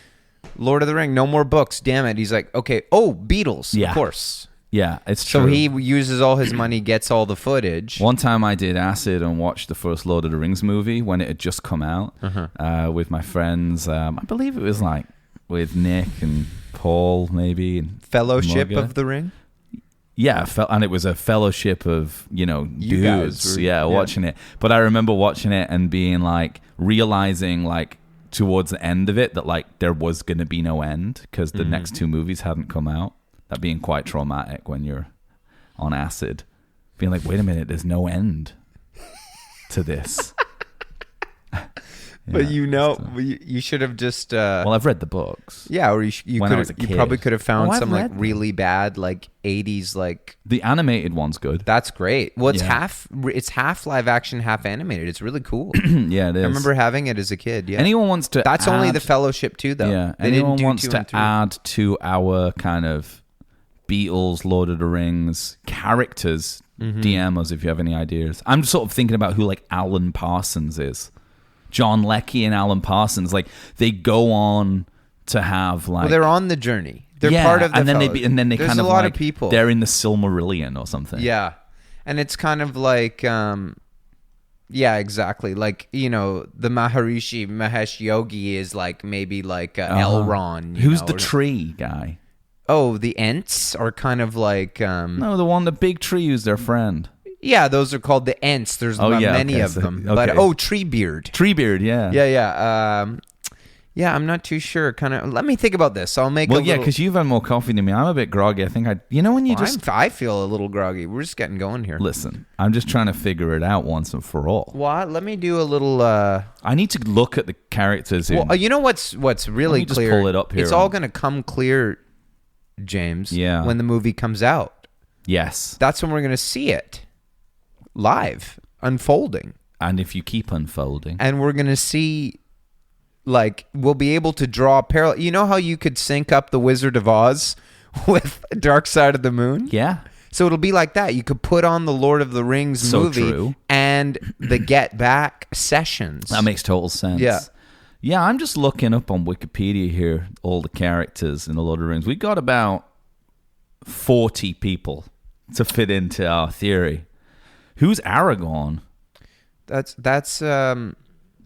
S1: Lord of the Ring, no more books, damn it. He's like, okay, Beatles, of course.
S2: Yeah, it's true.
S1: So he uses all his money, gets all the footage.
S2: One time I did acid and watched the first Lord of the Rings movie when it had just come out with my friends. I believe it was like with Nick and Paul, maybe. And
S1: Fellowship
S2: Mugga.
S1: of the Ring?
S2: Yeah, and it was a fellowship of,
S1: You
S2: dudes.
S1: guys were-
S2: watching it. But I remember watching it and being like, realizing like towards the end of it that like there was going to be no end because the next two movies hadn't come out. That being quite traumatic when you're on acid. Being like, wait a minute, there's no end to this.
S1: But
S2: Yeah,
S1: you should have just...
S2: well, I've read the books.
S1: yeah, or you
S2: when I was a
S1: you
S2: kid.
S1: probably could have found
S2: I've
S1: some like
S2: read them.
S1: really bad like 80s like...
S2: The animated one's good.
S1: That's great. Well, it's
S2: Yeah.
S1: half live action, half animated. It's really cool.
S2: Yeah, it is.
S1: I remember having it as a kid. Yeah.
S2: Anyone wants to
S1: That's only
S2: add-
S1: the Fellowship too, though.
S2: Yeah,
S1: They didn't
S2: anyone
S1: do
S2: wants
S1: 2
S2: to
S1: and 3.
S2: add to our kind of Beatles, Lord of the Rings characters, DM us if you have any ideas. I'm just sort of thinking about who like Alan Parsons is. John Leckie and Alan Parsons, like they go on to have like
S1: Well, they're on the journey. They're
S2: yeah,
S1: part of the
S2: and then
S1: Fellowship.
S2: they
S1: There's
S2: kind of
S1: a lot
S2: like
S1: of people.
S2: they're in the Silmarillion or something.
S1: Yeah. And it's kind of like yeah, exactly. Like, the Maharishi Mahesh Yogi is like maybe like Elrond.
S2: Who's the tree guy?
S1: Oh, the Ents are kind of like
S2: No, the big tree who's their friend.
S1: yeah, those are called the Ents. There's many
S2: okay,
S1: of
S2: so-
S1: them.
S2: okay.
S1: But Treebeard.
S2: Treebeard, yeah.
S1: Yeah, I'm not too sure. Kind of. Let me think about this. I'll make.
S2: Well,
S1: a
S2: yeah,
S1: little-
S2: because you've had more coffee than me. I'm a bit groggy. I think when you
S1: Well,
S2: just
S1: I feel a little groggy. We're just getting going here.
S2: listen. I'm just trying to figure it out once and for all.
S1: What? Let me do a little.
S2: I need to look at the characters. In,
S1: Well, you know what's really
S2: me just
S1: clear?
S2: pull it up here
S1: It's all
S2: and-
S1: going to come clear, James.
S2: Yeah.
S1: When the movie comes out,
S2: yes,
S1: that's when we're going to see it live unfolding,
S2: and if you keep unfolding,
S1: and we're going to see. Like, we'll be able to draw a parallel. You know how you could sync up The Wizard of Oz with Dark Side of the Moon?
S2: yeah,
S1: So it'll be like that. You could put on the Lord of the Rings
S2: So
S1: movie
S2: true.
S1: and the Get Back sessions.
S2: that makes total sense.
S1: Yeah.
S2: Yeah, I'm just looking up on Wikipedia here all the characters in the Lord of the Rings. We got about 40 people to fit into our theory. Who's Aragorn?
S1: That's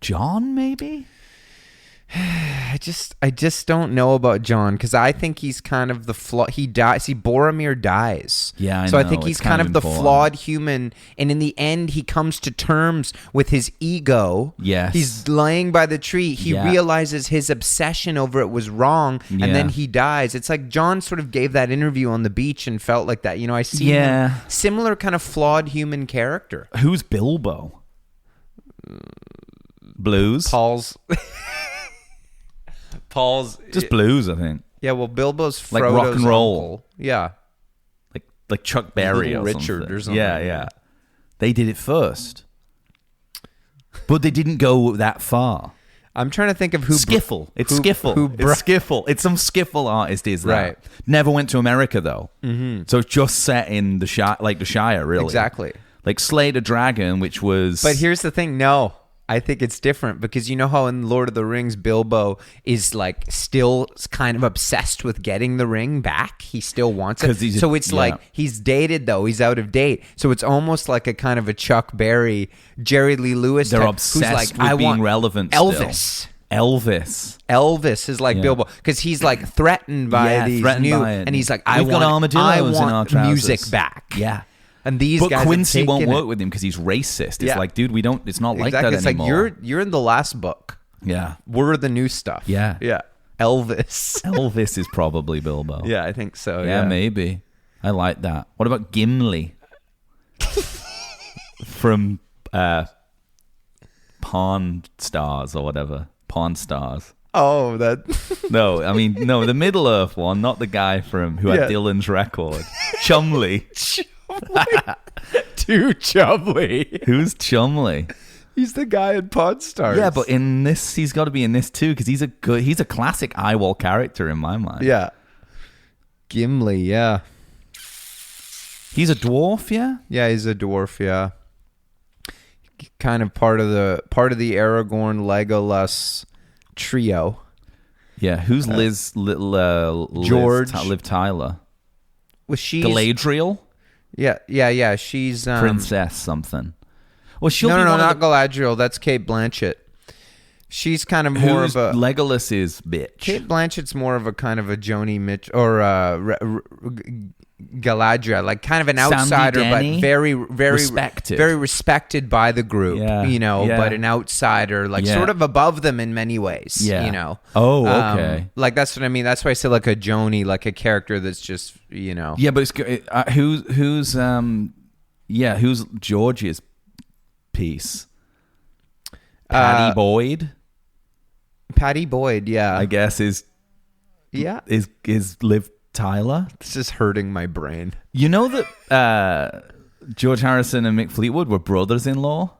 S2: John, maybe?
S1: I just don't know about John because I think he's kind of the he dies. Boromir dies.
S2: Yeah, I
S1: so I
S2: know.
S1: think
S2: It's
S1: he's
S2: kind
S1: kind
S2: of
S1: of the
S2: important.
S1: flawed human, and in the end, he comes to terms with his ego.
S2: Yes.
S1: he's laying by the tree. He
S2: Yeah.
S1: realizes his obsession over it was wrong,
S2: Yeah.
S1: and then he dies. It's like John sort of gave that interview on the beach and felt like that. I see
S2: Yeah.
S1: him, similar kind of flawed human character.
S2: Who's Bilbo? Blues?
S1: Paul's
S2: Just blues, I think.
S1: yeah. Well, Bilbo's Frodo's
S2: Like rock and roll.
S1: uncle. Yeah.
S2: Like Chuck Berry
S1: Little
S2: or
S1: Richard
S2: something.
S1: or something.
S2: Yeah, yeah. They did it first. But they didn't go that far.
S1: I'm trying to think of who
S2: Skiffle. It's
S1: who-
S2: Skiffle.
S1: who
S2: It's Skiffle. It's some Skiffle artist is that.
S1: Right.
S2: Never went to America though. Mm-hmm. So it's just set in the Shire, really.
S1: Exactly.
S2: Like Slay the Dragon, which was
S1: But here's the thing. No, I think it's different because you know how in Lord of the Rings, Bilbo is like still kind of obsessed with getting the ring back. He still wants it.
S2: 'Cause he's-
S1: So it's
S2: yeah.
S1: like he's dated though. He's out of date. So it's almost like a kind of a Chuck Berry, Jerry Lee Lewis.
S2: they're
S1: type,
S2: obsessed
S1: who's like,
S2: with
S1: I
S2: being
S1: want
S2: relevant still.
S1: Elvis. Elvis is like
S2: Yeah.
S1: Bilbo because he's like threatened by
S2: Yeah,
S1: these
S2: threatened
S1: new,
S2: by it.
S1: and he's like, I
S2: We've got
S1: want
S2: armadillos in our trousers.
S1: music back.
S2: Yeah.
S1: And these
S2: But
S1: guys
S2: Quincy
S1: have
S2: won't
S1: taken
S2: work
S1: it.
S2: with him because he's racist. It's
S1: Yeah.
S2: like, dude, it's not like
S1: Exactly.
S2: that
S1: It's
S2: anymore.
S1: like you're in the last book.
S2: Yeah.
S1: We're the new stuff.
S2: Yeah.
S1: Yeah. Elvis.
S2: Elvis is probably Bilbo.
S1: Yeah, I think so.
S2: Yeah,
S1: Yeah,
S2: maybe. I like that. What about Gimli? From Pawn Stars or whatever. Pawn Stars.
S1: Oh, that.
S2: No, I mean, no, the Middle Earth one, not the guy who had
S1: Yeah.
S2: Dylan's record. Chumley.
S1: Too Chubbly.
S2: Who's Chumley?
S1: He's the guy in Pawn Stars.
S2: Yeah, but in this, he's got to be in this too because he's a classic eyewall character in my mind.
S1: yeah. Gimli. Yeah.
S2: He's a dwarf, yeah?
S1: Yeah, he's a dwarf. Yeah. Kind of part of the Aragorn Legolas trio.
S2: Yeah, who's Liv
S1: George.
S2: Tyler?
S1: Was she
S2: Galadriel,
S1: Yeah. She's
S2: princess something. Well, she'll
S1: no,
S2: be
S1: no, no,
S2: one of
S1: not Galadriel. That's Kate Blanchett. She's kind of more
S2: who's
S1: of a
S2: Legolas's bitch.
S1: Kate Blanchett's more of a kind of a Joni Mitch or Galadriel, like kind of an
S2: Sandy
S1: outsider,
S2: Denny?
S1: but very
S2: Respected.
S1: very respected by the group.
S2: Yeah,
S1: You know,
S2: yeah.
S1: but an outsider, like
S2: Yeah.
S1: sort of above them in many ways.
S2: Yeah.
S1: You know.
S2: Oh, okay.
S1: Like that's what I mean. That's why I say like a Joni, like a character that's just
S2: Yeah, but it's who's George's piece? Patty Boyd,
S1: Patty Boyd. Yeah.
S2: I guess is Liv Tyler.
S1: It's just hurting my brain.
S2: You know that George Harrison and Mick Fleetwood were brothers-in-law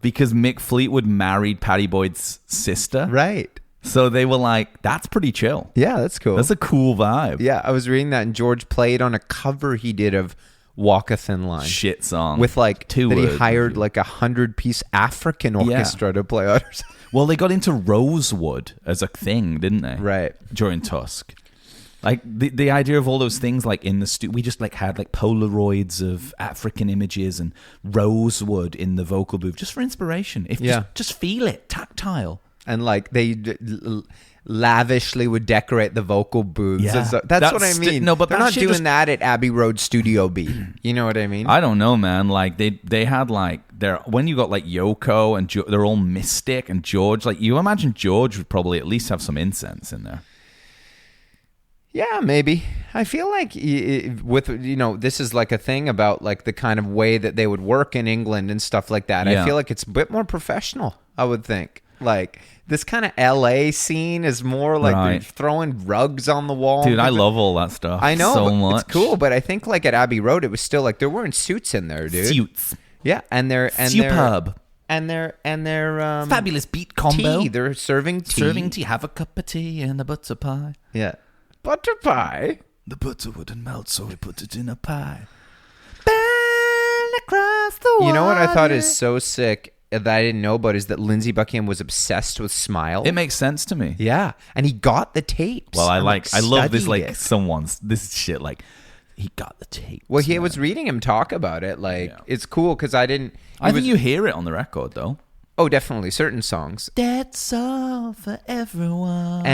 S2: because Mick Fleetwood married Patty Boyd's sister.
S1: Right.
S2: So they were like, that's pretty chill.
S1: Yeah, that's cool.
S2: That's a cool vibe.
S1: Yeah, I was reading that, and George played on a cover he did of "Walk a Thin Line"
S2: Shit song.
S1: with like
S2: Two
S1: that he
S2: words.
S1: hired like 100-piece African orchestra to play on.
S2: Well, they got into Rosewood as a thing, didn't they?
S1: Right.
S2: During Tusk. Like the idea of all those things like in the studio, we just like had like Polaroids of African images and Rosewood in the vocal booth just for inspiration. Just feel it, tactile.
S1: And like they lavishly would decorate the vocal booths.
S2: Yeah.
S1: That's what I mean.
S2: No, but
S1: they're
S2: that
S1: not
S2: shit
S1: doing
S2: just-
S1: that at Abbey Road Studio B. You know what I mean?
S2: I don't know, man. Like they had like when you got like Yoko and they're all mystic and George. Like you imagine George would probably at least have some incense in there.
S1: Yeah, maybe. I feel like with this is like a thing about like the kind of way that they would work in England and stuff like that.
S2: Yeah.
S1: I feel like it's a bit more professional, I would think. Like this kind of LA scene is more like they're
S2: Right.
S1: throwing rugs on the wall.
S2: Dude, I love all that stuff.
S1: I know,
S2: so
S1: but
S2: much.
S1: it's cool, but I think like at Abbey Road it was still like they're wearing suits in there, dude.
S2: Suits.
S1: Yeah, and they're
S2: Superb.
S1: and they're
S2: Fabulous beat combo.
S1: tea. They're serving tea.
S2: Serving tea. Have a cup of tea and a butter pie.
S1: Yeah. Butter pie.
S2: The butter wouldn't melt, so we put it in a pie. Burn across the water.
S1: You know what I thought is so sick that I didn't know about is that Lindsey Buckingham was obsessed with Smile.
S2: It makes sense to me.
S1: Yeah, and he got the tapes.
S2: Well, I love this,
S1: studied
S2: like,
S1: it.
S2: this shit, like, he got the tapes.
S1: Well, he
S2: man.
S1: was reading him talk about it. Like,
S2: Yeah.
S1: it's cool because I didn't.
S2: I think you hear it on the record, though.
S1: Oh, definitely certain songs.
S2: That's all for everyone.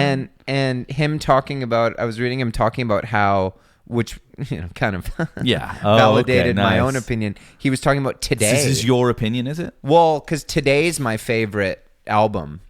S1: And him talking about. I was reading him talking about how, which kind of
S2: Yeah.
S1: validated
S2: okay,
S1: my
S2: nice.
S1: own opinion. He was talking about Today.
S2: This is your opinion, is it?
S1: Well, because Today's my favorite album,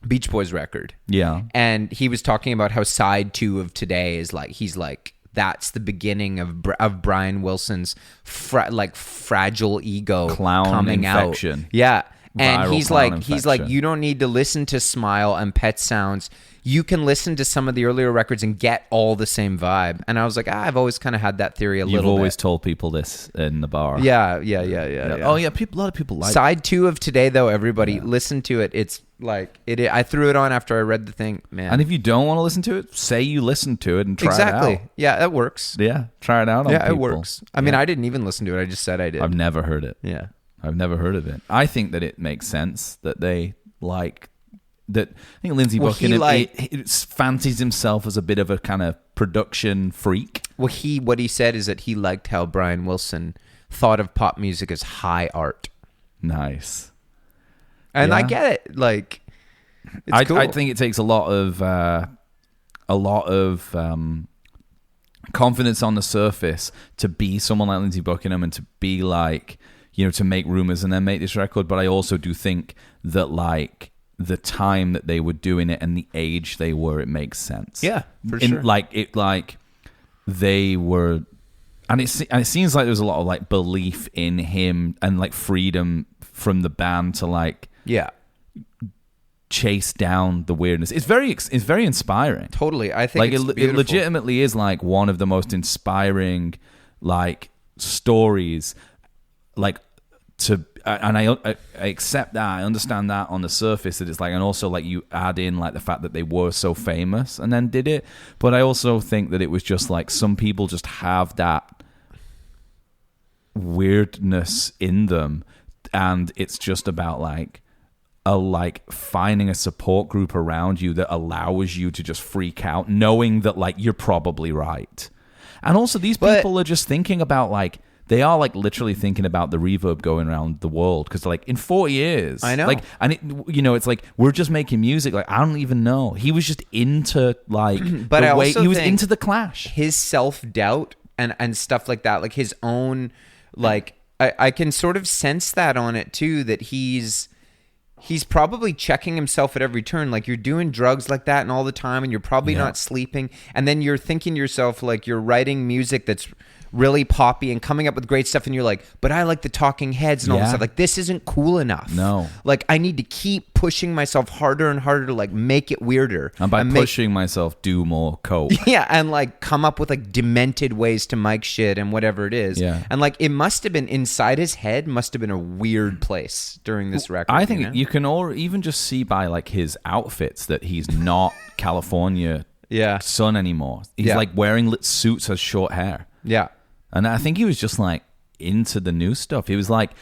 S1: Beach Boys record.
S2: Yeah.
S1: And he was talking about how side 2 of Today is like, he's like, that's the beginning of Brian Wilson's fragile ego
S2: Clown
S1: coming
S2: infection.
S1: out. Yeah. And
S2: Viral
S1: he's
S2: clown
S1: like,
S2: infection.
S1: you don't need to listen to Smile and Pet Sounds. You can listen to some of the earlier records and get all the same vibe. And I was like, I've always kind of had that theory a
S2: You've
S1: little
S2: always
S1: bit.
S2: told people this in the bar.
S1: Yeah.
S2: Oh, yeah. A lot of people like it.
S1: Side 2 of Today, though, everybody listen to it. It's like it. I threw it on after I read the thing, man.
S2: And if you don't want to listen to it, say you listen to it and try it out.
S1: Yeah, that works.
S2: Yeah, try it out on
S1: Yeah,
S2: people.
S1: it works. I mean, I didn't even listen to it. I just said I did.
S2: I've never heard it.
S1: Yeah.
S2: I've never heard of it. I think that it makes sense that they like that. I think Lindsey Buckingham he fancies himself as a bit of a kind of production freak.
S1: Well, what he said is that he liked how Brian Wilson thought of pop music as high art.
S2: Nice.
S1: And
S2: Yeah.
S1: I get it. Like, it's cool.
S2: I think it takes a lot of confidence on the surface to be someone like Lindsey Buckingham and to be like, to make rumors and then make this record. But I also do think that like the time that they were doing it and the age they were, it makes sense.
S1: Yeah, for sure.
S2: They were, and it seems like there's a lot of like belief in him and like freedom from the band to like chase down the weirdness. It's very inspiring.
S1: Totally. I think
S2: Like
S1: it's
S2: it
S1: beautiful.
S2: legitimately is like one of the most inspiring like stories. Like and I accept that. I understand that on the surface that it's like, and also like you add in like the fact that they were so famous and then did it. But I also think that it was just like some people just have that weirdness in them, and it's just about like finding a support group around you that allows you to just freak out, knowing that like you're probably right. And also, these people are just thinking about, like, they are, like, literally thinking about the reverb going around the world. Because, like, in 40 years.
S1: I know.
S2: Like, and, it's like, we're just making music. Like, I don't even know. He was just into, like,
S1: but
S2: the
S1: I
S2: way
S1: also
S2: he was
S1: think
S2: into the Clash.
S1: His self-doubt and stuff like that, like his own, like, I can sort of sense that on it, too, that he's probably checking himself at every turn. Like, you're doing drugs like that and all the time, and you're probably not sleeping. And then you're thinking to yourself, like, you're writing music that's really poppy and coming up with great stuff, and you're like, but I like the Talking Heads and all this stuff. Like, this isn't cool enough.
S2: No.
S1: Like, I need to keep pushing myself harder and harder to, like, make it weirder.
S2: And by pushing myself, do more coke.
S1: Yeah, and, like, come up with, like, demented ways to mic shit and whatever it is.
S2: Yeah.
S1: And, like, it must have been inside his head, must have been a weird place during this record.
S2: I think you can even just see by, like, his outfits that he's not California son anymore. He's like wearing suits as short hair.
S1: Yeah.
S2: And I think he was just, like, into the new stuff. He was like,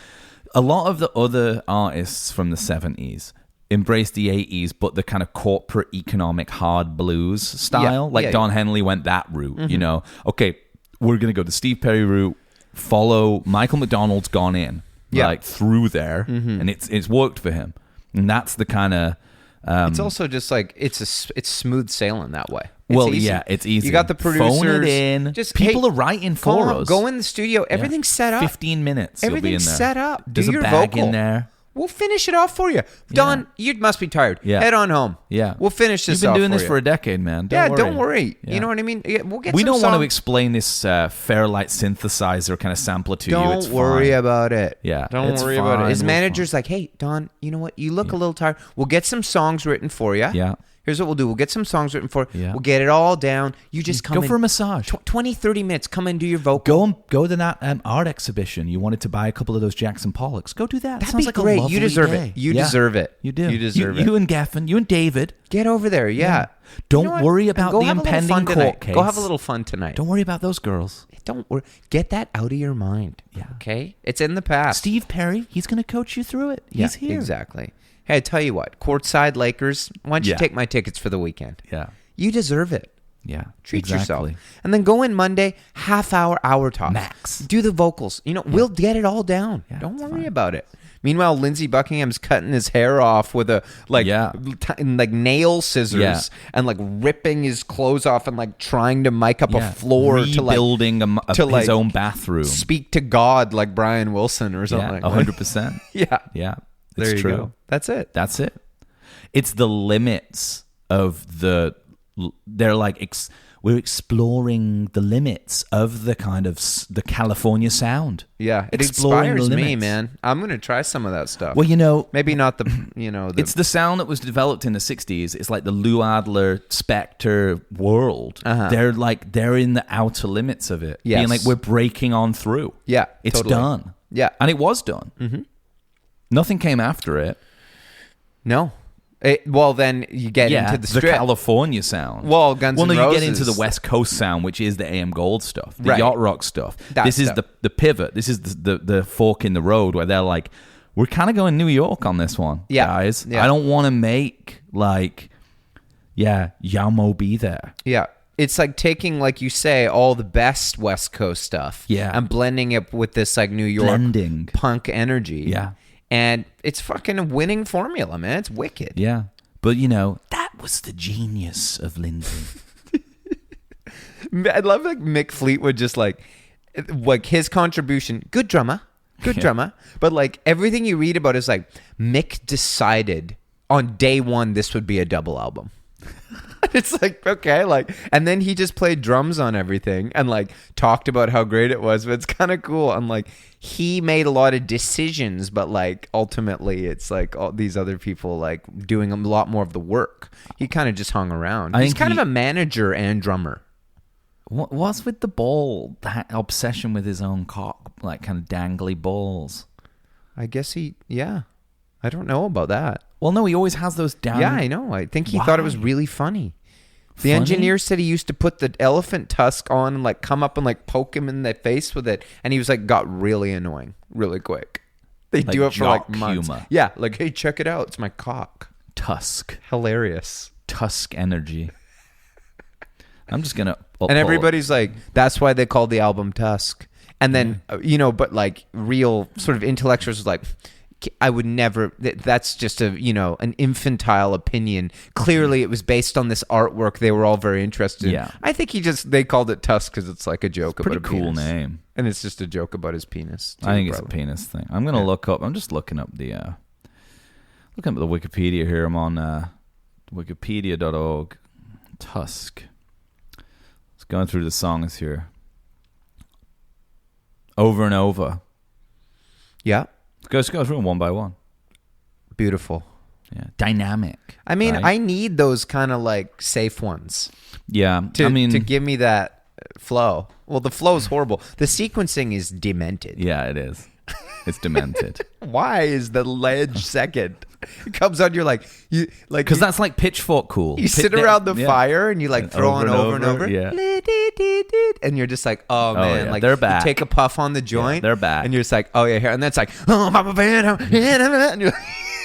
S2: a lot of the other artists from the 70s embraced the 80s, but the kind of corporate economic hard blues style. Don Henley went that route, you know. Okay, we're going to go the Steve Perry route, follow Michael McDonald's gone in, like, through there, and it's worked for him. And that's the kind of...
S1: it's also just like, it's smooth sailing that way.
S2: It's easy.
S1: You got the producers.
S2: Phone it in.
S1: Just,
S2: people are writing for us.
S1: Go in the studio. Everything's set up.
S2: 15 minutes.
S1: Everything's
S2: you'll be in there.
S1: set up.
S2: There's
S1: Do
S2: a
S1: your
S2: bag
S1: vocal
S2: in there.
S1: We'll finish it off for you. Don, you must be tired.
S2: Yeah.
S1: Head on home.
S2: Yeah.
S1: We'll finish this
S2: You've
S1: off
S2: been doing
S1: for
S2: this
S1: you.
S2: for a decade, man.
S1: Don't worry.
S2: Yeah.
S1: You know what I mean? We'll get
S2: we
S1: some
S2: don't want to
S1: songs.
S2: explain this Fairlight synthesizer kind of sampler to you. It's
S1: Don't worry
S2: fine.
S1: about it.
S2: Yeah,
S1: Don't
S2: it's
S1: worry about it.
S2: fine.
S1: His
S2: We're
S1: manager's like, hey, Don, you know what? You look a little tired. We'll get some songs written for you.
S2: Yeah.
S1: Here's what we'll do. We'll get some songs written for you.
S2: Yeah.
S1: We'll get it all down. You just come
S2: Go
S1: in.
S2: for a massage.
S1: 20, 30 minutes. Come and do your vocal.
S2: Go to that art exhibition. You wanted to buy a couple of those Jackson Pollocks. Go do that.
S1: That'd
S2: Sounds
S1: be
S2: like
S1: great.
S2: a lovely
S1: You deserve
S2: day.
S1: it. You deserve it.
S2: You do.
S1: You deserve it.
S2: You and Geffen. You and David.
S1: Get over there. Yeah.
S2: Don't
S1: You know what?
S2: worry about
S1: Go
S2: the
S1: have a little
S2: impending
S1: fun tonight.
S2: court case.
S1: Go have a little fun tonight.
S2: Don't worry about those girls.
S1: Don't worry. Get that out of your mind.
S2: Yeah.
S1: Okay? It's in the past.
S2: Steve Perry, he's going to coach you through it. He's here.
S1: Exactly. Hey, I tell you what. Courtside Lakers, why don't you take my tickets for the weekend?
S2: Yeah.
S1: You deserve it.
S2: Yeah.
S1: Treat yourself. And then go in Monday, half hour tops.
S2: Max.
S1: Do the vocals. You know, we'll get it all down.
S2: Yeah,
S1: Don't
S2: it's
S1: worry
S2: fine.
S1: about it. Meanwhile, Lindsey Buckingham's cutting his hair off with a like nail scissors and like ripping his clothes off and like trying to mic up a floor
S2: rebuilding
S1: to
S2: his own bathroom.
S1: Speak to God like Brian Wilson or something.
S2: 100%.
S1: Yeah.
S2: Yeah.
S1: There
S2: It's
S1: you
S2: true.
S1: go. That's it.
S2: That's it. It's the limits of they're like we're exploring the limits of the kind of the California sound.
S1: Yeah, it
S2: Exploring
S1: inspires
S2: the
S1: me,
S2: limits.
S1: man. I'm gonna try some of that stuff.
S2: Well, you know,
S1: maybe not the
S2: it's the sound that was developed in the 60s. It's like the Lou Adler Spectre world. They're in the outer limits of it.
S1: Yes.
S2: Being like, we're breaking on through.
S1: Yeah,
S2: it's
S1: totally.
S2: done.
S1: Yeah,
S2: and it was done. Mm-hmm. Nothing came after it.
S1: No. Well, then you get into the strip.
S2: California sound.
S1: Well, Guns N' Roses.
S2: You get into the West Coast sound, which is the AM Gold stuff, the yacht rock stuff. This is the pivot. This is the fork in the road where they're like, we're kind of going New York on this one, guys. Yeah. I don't want to make like, Yamo be there.
S1: Yeah. It's like taking, like you say, all the best West Coast stuff and blending it with this like New York punk energy.
S2: Yeah.
S1: And it's fucking a winning formula, man. It's wicked.
S2: Yeah. But, you know, that was the genius of Lindsey.
S1: I love like Mick Fleetwood just like his contribution. Good drummer. But like everything you read about is like Mick decided on day one this would be a double album. It's like, okay, like, and then he just played drums on everything and like talked about how great it was. But it's kind of cool. I'm like, he made a lot of decisions, but like ultimately it's like all these other people like doing a lot more of the work. He kind of just hung around. He's kind of a manager and drummer.
S2: What's with the ball, that obsession with his own cock, like kind of dangly balls?
S1: I guess I don't know about that.
S2: Well, no, he always has those down.
S1: Yeah, I know. I think he thought it was really funny. The engineer said he used to put the elephant tusk on and like come up and like poke him in the face with it, and he was like got really annoying really quick. They do it for like months. Humor. Yeah, like, hey, check it out. It's my cock.
S2: Tusk.
S1: Hilarious.
S2: Tusk energy. I'm just gonna.
S1: And everybody's like, that's why they called the album Tusk. And then, but like real sort of intellectuals was like, I would never, that's just an infantile opinion. Clearly it was based on this artwork they were all very interested in.
S2: Yeah.
S1: I think they called it Tusk because it's like a joke about a
S2: pretty cool
S1: penis.
S2: name.
S1: And it's just a joke about his penis. Too,
S2: I think
S1: probably.
S2: it's a penis thing. I'm gonna look up. I'm just looking up the Wikipedia here. I'm on wikipedia.org. Tusk. It's going through the songs here. Over and over.
S1: Yeah.
S2: Let's go through them one by one.
S1: Beautiful.
S2: Yeah. Dynamic.
S1: I mean,
S2: right?
S1: I need those kind of like safe ones.
S2: Yeah.
S1: To give me that flow. Well, the flow is horrible. The sequencing is demented.
S2: Yeah, it is. It's demented.
S1: Why is the ledge second? It comes on, you're like,
S2: because that's like pitchfork cool.
S1: You sit around the fire and you like throw on over and over.
S2: Yeah.
S1: And you're just like, oh man,
S2: yeah,
S1: like
S2: they're back.
S1: You take a puff on the joint.
S2: Yeah, they're back.
S1: And you're just like, oh yeah, here. And that's like, oh, Papa Van. And you're like,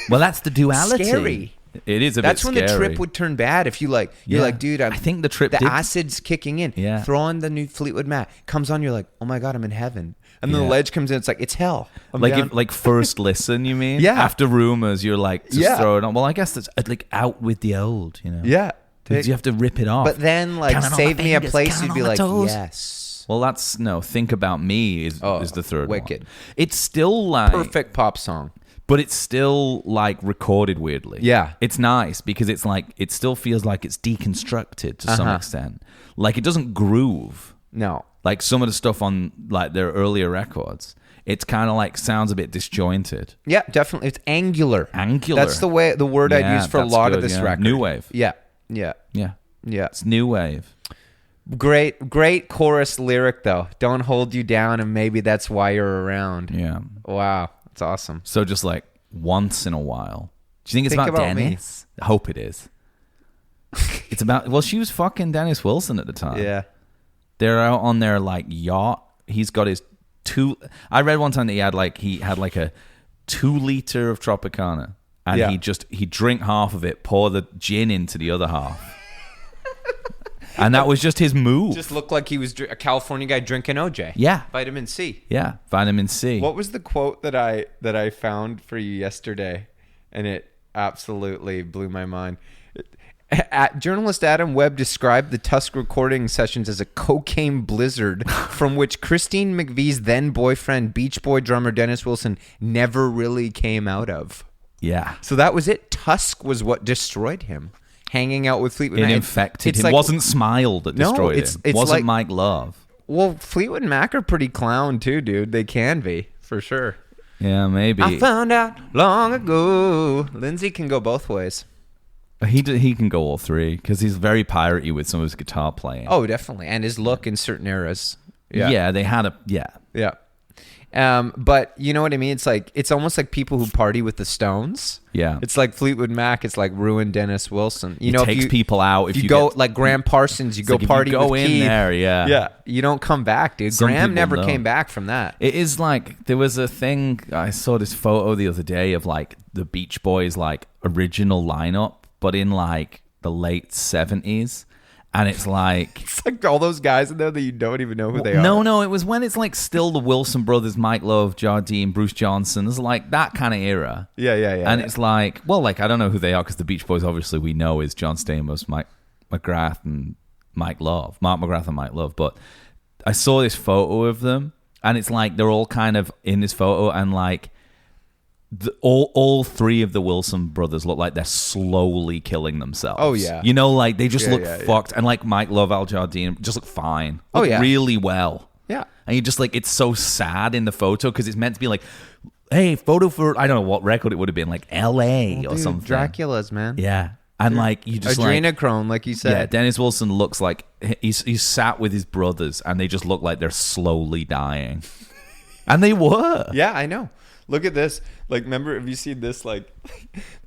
S2: well, that's the duality.
S1: Scary.
S2: It is a
S1: That's
S2: bit
S1: when
S2: scary.
S1: the trip would turn bad. If you're like, dude,
S2: I think the
S1: acid's kicking in.
S2: Yeah.
S1: Throw on the new Fleetwood Mac. Comes on, you're like, oh my God, I'm in heaven. And then the
S2: Yeah.
S1: ledge comes in, it's like, it's hell. I'm
S2: like
S1: down.
S2: like first listen, you mean?
S1: Yeah.
S2: After Rumors, you're like, just
S1: Yeah.
S2: throw it on. Well, I guess that's like out with the old, you know?
S1: Yeah.
S2: Because you have to rip it off.
S1: But then, like,
S2: Count on
S1: Save
S2: my
S1: Me a
S2: fingers,
S1: Place,
S2: count
S1: you'd
S2: on
S1: be
S2: my
S1: like,
S2: toes.
S1: yes.
S2: Well, that's, no, Think About Me is the third
S1: wicked.
S2: one. It's still like...
S1: Perfect pop song.
S2: But it's still like recorded weirdly.
S1: Yeah.
S2: It's nice because it's like, it still feels like it's deconstructed to some extent. Like it doesn't groove.
S1: No.
S2: Like some of the stuff on like their earlier records, it's kind of like sounds a bit disjointed.
S1: Yeah, definitely. It's angular.
S2: Angular.
S1: That's the word I'd use for a
S2: that's
S1: lot of
S2: good,
S1: this
S2: yeah.
S1: record.
S2: New wave.
S1: Yeah. Yeah.
S2: Yeah.
S1: Yeah.
S2: It's new wave.
S1: Great chorus lyric though. Don't hold you down, and maybe that's why you're around.
S2: Yeah.
S1: Wow. That's awesome.
S2: So just like once in a while. Do you think it's
S1: Think
S2: about
S1: about me.
S2: Dennis? I hope it is. It's about, well, she was fucking Dennis Wilson at the time.
S1: Yeah.
S2: They're out on their like yacht. He's got his I read one time that he had like a 2 liter of Tropicana, and he'd drink half of it, pour the gin into the other half. And that was just his move.
S1: Just looked like he was a California guy drinking OJ.
S2: Yeah.
S1: Vitamin C.
S2: Yeah, vitamin C.
S1: What was the quote that I found for you yesterday? And it absolutely blew my mind. Journalist Adam Webb described the Tusk recording sessions as a cocaine blizzard from which Christine McVie's then boyfriend, Beach Boy drummer Dennis Wilson, never really came out of.
S2: Yeah.
S1: So that was it. Tusk was what destroyed him. Hanging out with Fleetwood Mac.
S2: It infected him.
S1: Like,
S2: wasn't Smile that destroyed him. It wasn't
S1: like,
S2: Mike Love.
S1: Well, Fleetwood Mac are pretty clown too, dude. They can be, for sure.
S2: Yeah, maybe.
S1: I found out long ago. Lindsey can go both ways.
S2: He can go all three because he's very piratey with some of his guitar playing.
S1: Oh, definitely. And his look in certain eras.
S2: Yeah, they had a... Yeah.
S1: Yeah. But you know what I mean? It's like, it's almost like people who party with the Stones.
S2: Yeah.
S1: It's like Fleetwood Mac. It's like ruined Dennis Wilson. You know,
S2: takes people out.
S1: If you go like Graham Parsons, you go
S2: like
S1: party
S2: if you go
S1: with
S2: in
S1: Keith.
S2: there, yeah.
S1: Yeah. You don't come back, dude.
S2: Some
S1: Graham
S2: people
S1: never
S2: don't.
S1: came back from that.
S2: It is like, there was a thing, I saw this photo the other day of like the Beach Boys like original lineup, but in like the late 70s. And it's like...
S1: It's like all those guys in there that you don't even know who they are.
S2: No, it was when it's like still the Wilson brothers, Mike Love, Jardine, Bruce Johnson. It's like that kind of era.
S1: Yeah.
S2: And it's like, well, like, I don't know who they are because the Beach Boys, obviously, we know is John Stamos, Mike McGrath, and Mike Love. Mark McGrath and Mike Love. But I saw this photo of them, and it's like they're all kind of in this photo, and like all three of the Wilson brothers look like they're slowly killing themselves.
S1: Oh, yeah.
S2: You know, like they just
S1: Yeah,
S2: look
S1: yeah.
S2: fucked. And like Mike Love, Al Jardine just look fine.
S1: Oh,
S2: Look
S1: yeah.
S2: really well.
S1: Yeah.
S2: And you just like, it's so sad in the photo because it's meant to be like, hey, photo for, I don't know what record it would have been, like LA or
S1: Dude,
S2: something.
S1: Dracula's, man.
S2: Yeah. And like, you just like,
S1: Adrenochrome, like you
S2: yeah,
S1: said.
S2: Dennis Wilson looks like he's sat with his brothers and they just look like they're slowly dying. And they were.
S1: Yeah, I know. Look at this. Like, remember, have you seen this? Like,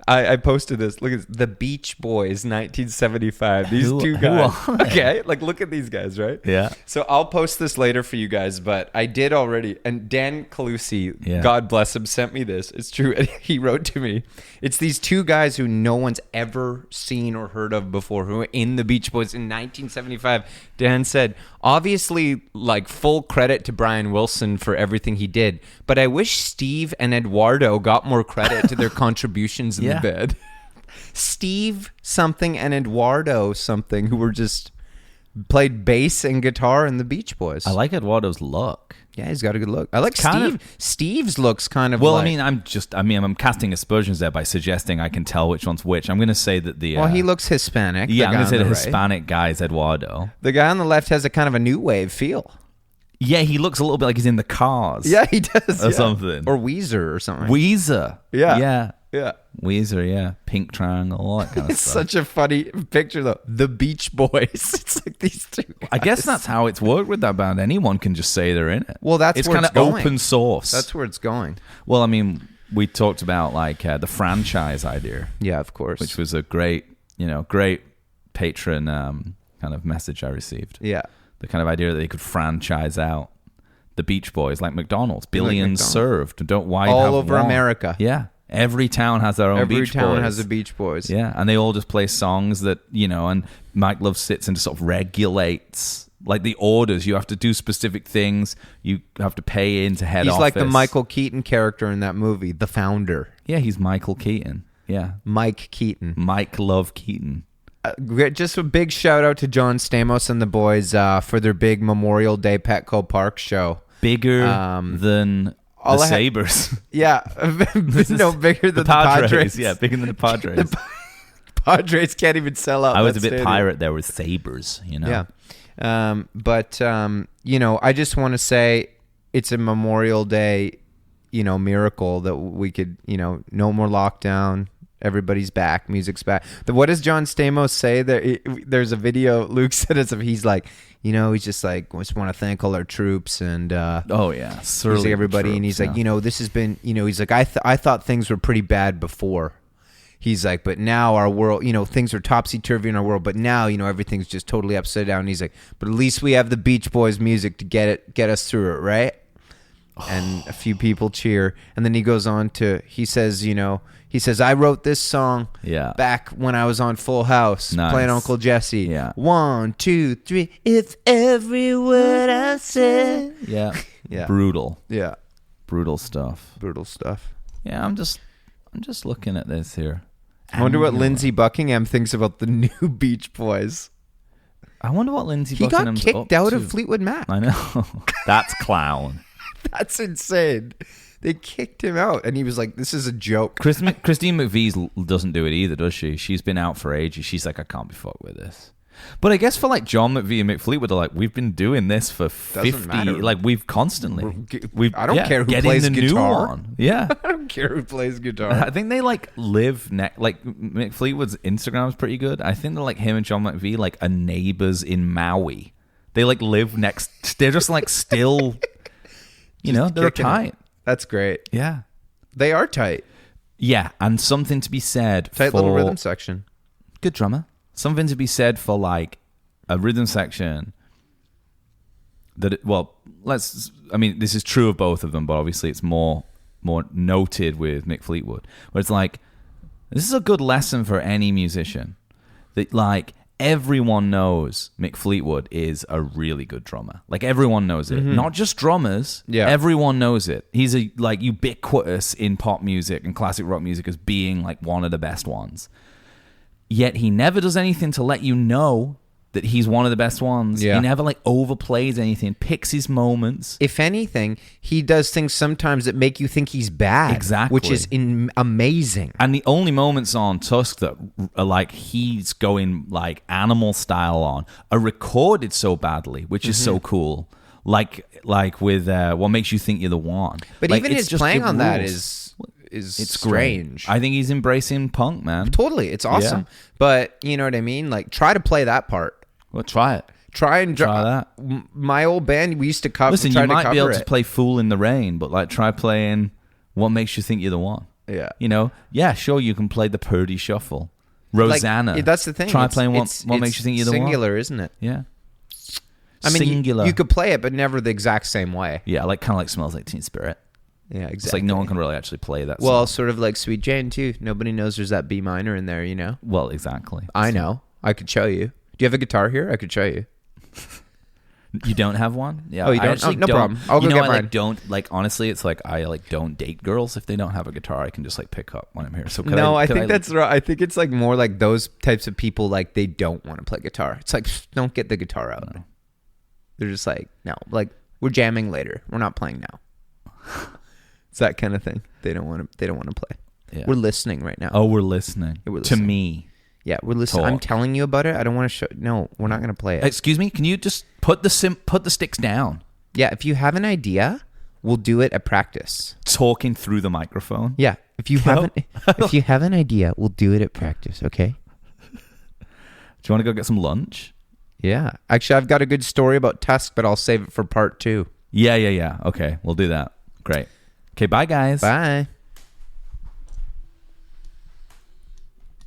S1: I posted this. Look at this. The Beach Boys, 1975. These two guys. Okay, like, look at these guys, right?
S2: Yeah.
S1: So I'll post this later for you guys, but I did already. And Dan Calusi, God bless him, sent me this. It's true. He wrote to me. It's these two guys who no one's ever seen or heard of before, who were in the Beach Boys in 1975. Dan said, obviously, like, full credit to Brian Wilson for everything he did, but I wish Steve and Eduardo got more credit to their contributions in the band. Steve something and Eduardo something, who were just played bass and guitar in the Beach Boys.
S2: I like Eduardo's look.
S1: Yeah, he's got a good look. I like Steve's looks kind of.
S2: Well,
S1: like,
S2: I'm casting aspersions there by suggesting I can tell which one's which. I'm going to say that the.
S1: Well, he looks Hispanic.
S2: Yeah, I'm going to say the Hispanic guy is Eduardo.
S1: The guy on the left has a kind of a new wave feel.
S2: Yeah, he looks a little bit like he's in the Cars.
S1: Yeah, he does.
S2: Or something.
S1: Or Weezer or something.
S2: Weezer.
S1: Yeah.
S2: Weezer, yeah. Pink triangle, all that kind of
S1: It's
S2: stuff.
S1: such a funny picture, though. The Beach Boys. It's like these two guys.
S2: I guess that's how it's worked with that band. Anyone can just say they're in it.
S1: Well,
S2: it's
S1: where
S2: kind
S1: it's
S2: of
S1: going.
S2: open source.
S1: That's where it's going.
S2: Well, I mean, we talked about like the franchise idea.
S1: Yeah, of course.
S2: Which was a great patron kind of message I received.
S1: Yeah.
S2: The kind of idea that they could franchise out the Beach Boys like McDonald's. Billions served. Why
S1: all
S2: have
S1: over
S2: one?
S1: America.
S2: Yeah. Every town has their own Beach Boys.
S1: Every town has a Beach Boys.
S2: Yeah. And they all just play songs that, and Mike Love sits and just sort of regulates like the orders. You have to do specific things. You have to pay into head office.
S1: He's like the Michael Keaton character in that movie, The Founder.
S2: Yeah, he's Michael Keaton. Yeah.
S1: Mike Keaton.
S2: Mike Love Keaton.
S1: Just a big shout out to John Stamos and the boys for their big Memorial Day Petco Park show.
S2: Bigger than the Sabres.
S1: Yeah. No, bigger than the Padres.
S2: Yeah, bigger than the Padres.
S1: The Padres can't even sell out.
S2: I was a bit
S1: stadium.
S2: pirate there with Sabres,
S1: Yeah. But I just want to say it's a Memorial Day, miracle that we could, no more lockdown. Everybody's back. Music's back. What does John Stamos say? There's a video Luke said as if he's like, he's just like, I just want to thank all our troops and he's like everybody, troops, and he's like, this has been, he's like, I thought things were pretty bad before. He's like, but now our world, things are topsy-turvy in our world, but now, everything's just totally upside down. And he's like, but at least we have the Beach Boys music to get us through it, right? And a few people cheer. And then he goes on to, he says, I wrote this song back when I was on Full House playing Uncle Jesse.
S2: Yeah.
S1: 1, 2, 3. If every word I said.
S2: Yeah.
S1: Yeah.
S2: Brutal.
S1: Yeah.
S2: Brutal stuff.
S1: Brutal stuff.
S2: Yeah, I'm just looking at this here.
S1: I wonder what Lindsey Buckingham thinks about the new Beach Boys.
S2: I wonder what Lindsey Buckingham's
S1: He got kicked out of Fleetwood Mac.
S2: I know. That's clown.
S1: That's insane. They kicked him out, and he was like, this is a joke.
S2: Christine McVie doesn't do it either, does she? She's been out for ages. She's like, I can't be fucked with this. But I guess for like John McVie and Mick Fleetwood, they're like, we've been doing this for 50. Like we've constantly.
S1: I don't care who plays guitar.
S2: Yeah.
S1: I don't care who plays guitar.
S2: I think they like live like Mick Fleetwood's Instagram is pretty good. I think they're like him and John McVie like are neighbors in Maui. They like live next. They're just like still. They're tight.
S1: That's great.
S2: Yeah.
S1: They are tight.
S2: Yeah, and something to be said
S1: tight
S2: for...
S1: little rhythm section.
S2: Good drummer. Something to be said for, like, a rhythm section that... this is true of both of them, but obviously it's more noted with Mick Fleetwood, where it's like, this is a good lesson for any musician. That, like... Everyone knows Mick Fleetwood is a really good drummer. Like, everyone knows it. Not just drummers.
S1: Yeah.
S2: Everyone knows it. He's ubiquitous in pop music and classic rock music as being like one of the best ones. Yet he never does anything to let you know that he's one of the best ones.
S1: Yeah.
S2: He never like overplays anything, picks his moments.
S1: If anything, he does things sometimes that make you think he's bad.
S2: Exactly.
S1: Which is amazing.
S2: And the only moments on Tusk that are like he's going like animal style on are recorded so badly, which is so cool. Like with What Makes You Think You're the One.
S1: But
S2: like,
S1: even his playing on that is
S2: it's
S1: strange.
S2: Great. I think he's embracing punk, man.
S1: Totally. It's awesome.
S2: Yeah.
S1: But you know what I mean? Like, try to play that part.
S2: Well, try it.
S1: Try
S2: that.
S1: My old band, we used to cover.
S2: Listen, you might be able to play "Fool in the Rain," but like try playing What makes you think you're the one?
S1: Yeah.
S2: You know, yeah, sure, you can play the Purdy Shuffle. Rosanna.
S1: Like, that's the thing.
S2: Try playing what makes you think you're the one.
S1: Singular, isn't it?
S2: Yeah.
S1: I mean,
S2: singular.
S1: you could play it, but never the exact same way.
S2: Yeah, like kind of like Smells Like Teen Spirit.
S1: Yeah, exactly.
S2: It's like no one can really actually play that
S1: Well,
S2: song.
S1: sort of like Sweet Jane, too. Nobody knows there's that B minor in there, you know?
S2: Well, exactly.
S1: I know. I could show you. Do you have a guitar here? I could show you.
S2: You don't have one? Yeah.
S1: Oh, you don't?
S2: I actually
S1: No problem. I'll go
S2: you know,
S1: get
S2: I
S1: mine.
S2: like don't like honestly. It's like I like don't date girls if they don't have a guitar. I can just like pick up when I'm here. So
S1: I think that's right. I think it's like more like those types of people. Like they don't want to play guitar. It's like don't get the guitar out.
S2: No.
S1: They're just like no. Like we're jamming later. We're not playing now. It's that kind of thing. They don't want to. They don't want to play.
S2: Yeah.
S1: We're listening right now.
S2: Oh, we're listening.
S1: Yeah, we're
S2: To
S1: listening.
S2: me.
S1: Yeah, we're listening.
S2: Talk.
S1: I'm telling you about it. I don't want to show. No, we're not going to play it.
S2: Excuse me. Can you just put the sticks down?
S1: Yeah, if you have an idea, we'll do it at practice.
S2: Talking through the microphone.
S1: Yeah, if you have an idea, we'll do it at practice. Okay.
S2: Do you want to go get some lunch?
S1: Yeah, actually, I've got a good story about Tusk, but I'll save it for part 2.
S2: Yeah. Okay, we'll do that. Great. Okay, bye guys.
S1: Bye.